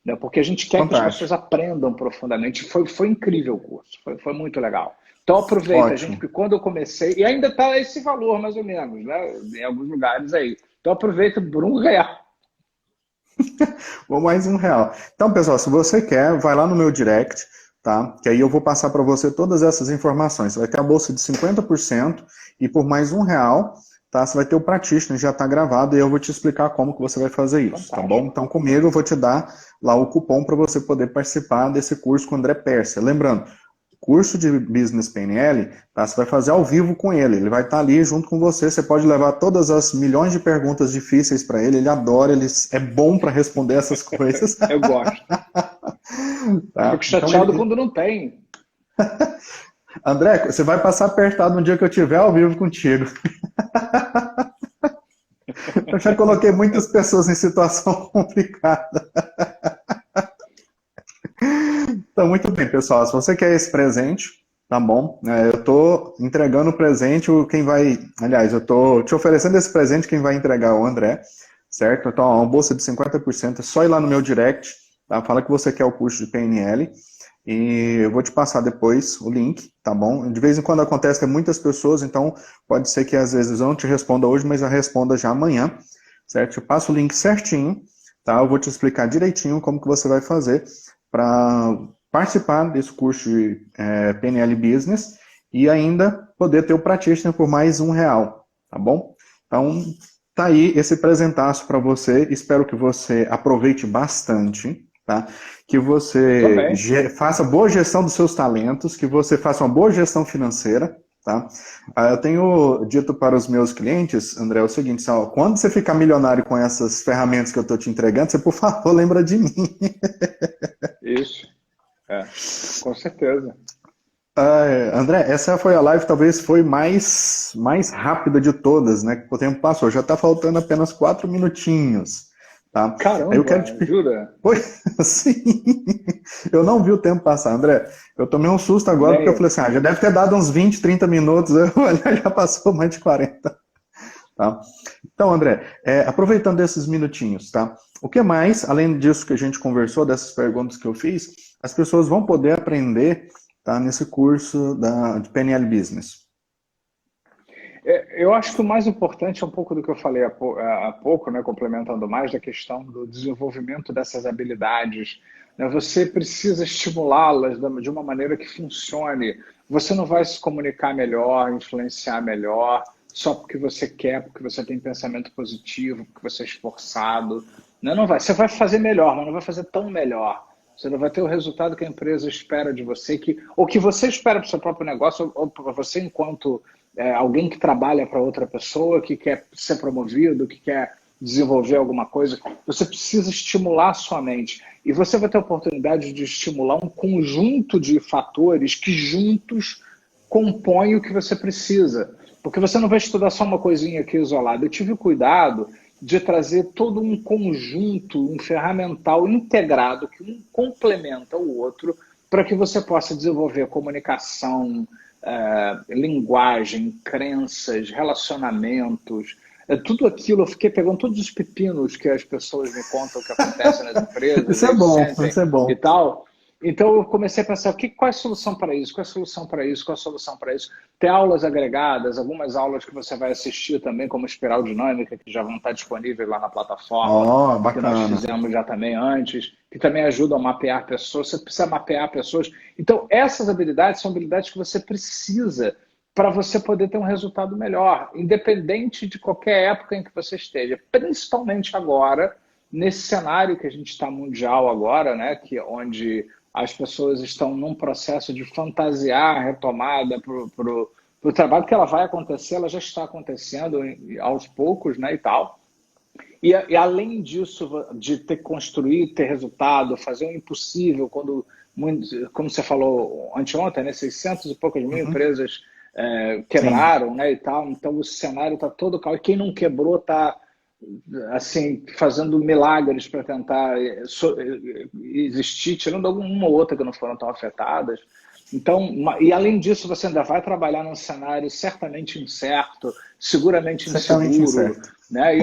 B: né? Porque a gente quer que as
A: Fantástico.
B: pessoas aprendam profundamente. Foi incrível o curso, foi muito legal. Então aproveita, gente,
A: Ótimo.
B: porque quando eu comecei, e ainda está esse valor mais ou menos, né? Em alguns lugares aí. Então aproveita por R$ 1.
A: Ou mais R$ 1. Então, pessoal, se você quer, vai lá no meu direct, tá? Que aí eu vou passar para você todas essas informações. Você vai ter a bolsa de 50% e por mais R$ 1, tá? Você vai ter o Practitioner, já está gravado e eu vou te explicar como que você vai fazer isso, tá bom?
B: Fantástico.
A: Então, comigo eu vou te dar lá o cupom para você poder participar desse curso com o André Persia. Lembrando, curso de Business PNL, tá? Você vai fazer ao vivo com ele. Ele vai estar ali junto com você. Você pode levar todas as milhões de perguntas difíceis para ele. Ele adora, ele é bom para responder essas coisas.
B: Eu gosto.
A: Tá?
B: Fico
A: Então,
B: chateado quando não tem.
A: André, você vai passar apertado no dia que eu estiver ao vivo contigo. Eu já coloquei muitas pessoas em situação complicada. Então, muito bem, pessoal. Se você quer esse presente, tá bom? Eu estou entregando o presente, quem vai. Aliás, eu estou te oferecendo esse presente, quem vai entregar é o André, certo? Então, uma bolsa de 50%, é só ir lá no meu direct, tá? Fala que você quer o curso de PNL e eu vou te passar depois o link, tá bom? De vez em quando acontece que é muitas pessoas, então pode ser que às vezes eu não te responda hoje, mas eu responda já amanhã, certo? Eu passo o link certinho, tá? Eu vou te explicar direitinho como que você vai fazer para participar desse curso de PNL Business e ainda poder ter o Practitioner por mais R$ 1, tá bom? Então, tá aí esse presentaço para você. Espero que você aproveite bastante, tá? Que
B: Eu tô
A: você
B: bem.
A: faça boa gestão dos seus talentos, que você faça uma boa gestão financeira, tá? Eu tenho dito para os meus clientes, André, é o seguinte, ó, quando você ficar milionário com essas ferramentas que eu estou te entregando, você, por favor, lembra de mim.
B: Isso. É, com certeza.
A: André, essa foi a live, talvez foi mais rápida de todas, né? Que o tempo passou. Já está faltando apenas 4 minutinhos, tá? Aí eu quero te
B: Caramba, jura?
A: Pois, sim. Eu não vi o tempo passar, André. Eu tomei um susto agora
B: Nem
A: porque eu falei
B: eu.
A: assim, já deve ter dado uns 20, 30 minutos. Já passou mais de 40, tá? Então, André, aproveitando esses minutinhos, tá? O que mais, além disso que a gente conversou, dessas perguntas que eu fiz, as pessoas vão poder aprender, tá, nesse curso de PNL Business?
B: Eu acho que o mais importante é um pouco do que eu falei há pouco, né, complementando mais, da questão do desenvolvimento dessas habilidades, né? Você precisa estimulá-las de uma maneira que funcione. Você não vai se comunicar melhor, influenciar melhor, só porque você quer, porque você tem pensamento positivo, porque você é esforçado. Né? Não vai. Você vai fazer melhor, mas não vai fazer tão melhor. Você não vai ter o resultado que a empresa espera de você, ou que você espera para o seu próprio negócio, ou para você enquanto alguém que trabalha para outra pessoa, que quer ser promovido, que quer desenvolver alguma coisa. Você precisa estimular a sua mente. E você vai ter a oportunidade de estimular um conjunto de fatores que juntos compõem o que você precisa. Porque você não vai estudar só uma coisinha aqui isolada. Eu tive o cuidado de trazer todo um conjunto, um ferramental integrado que um complementa o outro para que você possa desenvolver comunicação, linguagem, crenças, relacionamentos, tudo aquilo. Eu fiquei pegando todos os pepinos que as pessoas me contam que acontece nas empresas,
A: Isso é
B: eles
A: bom,
B: sentem
A: isso é
B: e
A: bom.
B: tal. Então eu comecei a pensar, qual é a solução para isso? Qual é a solução para isso? Qual é a solução para isso? Tem aulas agregadas, algumas aulas que você vai assistir também, como Espiral Dinâmica, que já vão estar disponíveis lá na plataforma,
A: Ó,
B: que nós
A: bacana.
B: fizemos já também antes, que também ajudam a mapear pessoas. Você precisa mapear pessoas. Então, essas habilidades são habilidades que você precisa para você poder ter um resultado melhor, independente de qualquer época em que você esteja, principalmente agora, nesse cenário que a gente está mundial agora, né, onde as pessoas estão num processo de fantasiar a retomada para o trabalho, que ela vai acontecer, ela já está acontecendo aos poucos, né, e tal. E além disso, de ter que construir, ter resultado, fazer o impossível, como você falou anteontem, né, 600 e poucas mil
A: Uhum.
B: empresas
A: Sim.
B: quebraram, né, e tal. Então o cenário está todo calmo. E quem não quebrou está assim, fazendo milagres para tentar existir, tirando alguma ou outra que não foram tão afetadas. Então, e além disso, você ainda vai trabalhar num cenário certamente incerto, seguramente
A: Certamente
B: inseguro,
A: incerto.
B: né?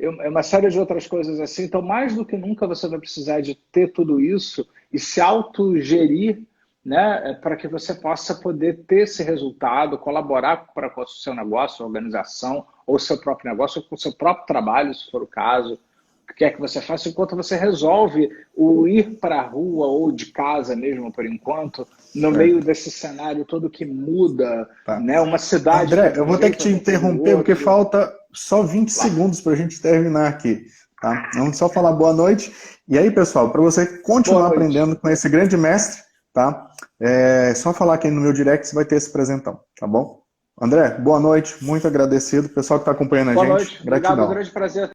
B: uma série de outras coisas assim. Então, mais do que nunca, você vai precisar de ter tudo isso e se autogerir, né, para que você possa poder ter esse resultado, colaborar para o seu negócio, sua organização, ou seu próprio negócio, ou com o seu próprio trabalho, se for o caso. O que quer que você faça, enquanto você resolve o ir para a rua ou de casa mesmo, por enquanto, no meio desse cenário todo que muda,
A: Tá.
B: né? Uma cidade.
A: André, eu vou ter que te interromper porque falta só 20 segundos para a gente terminar aqui. Tá? Vamos só falar boa noite. E aí, pessoal, para você continuar aprendendo com esse grande mestre, tá? É só falar aqui no meu direct, você vai ter esse presentão, tá bom? André, boa noite, muito agradecido. Pessoal que está acompanhando a gente,
B: boa noite,
A: gratidão.
B: obrigado, grande prazer.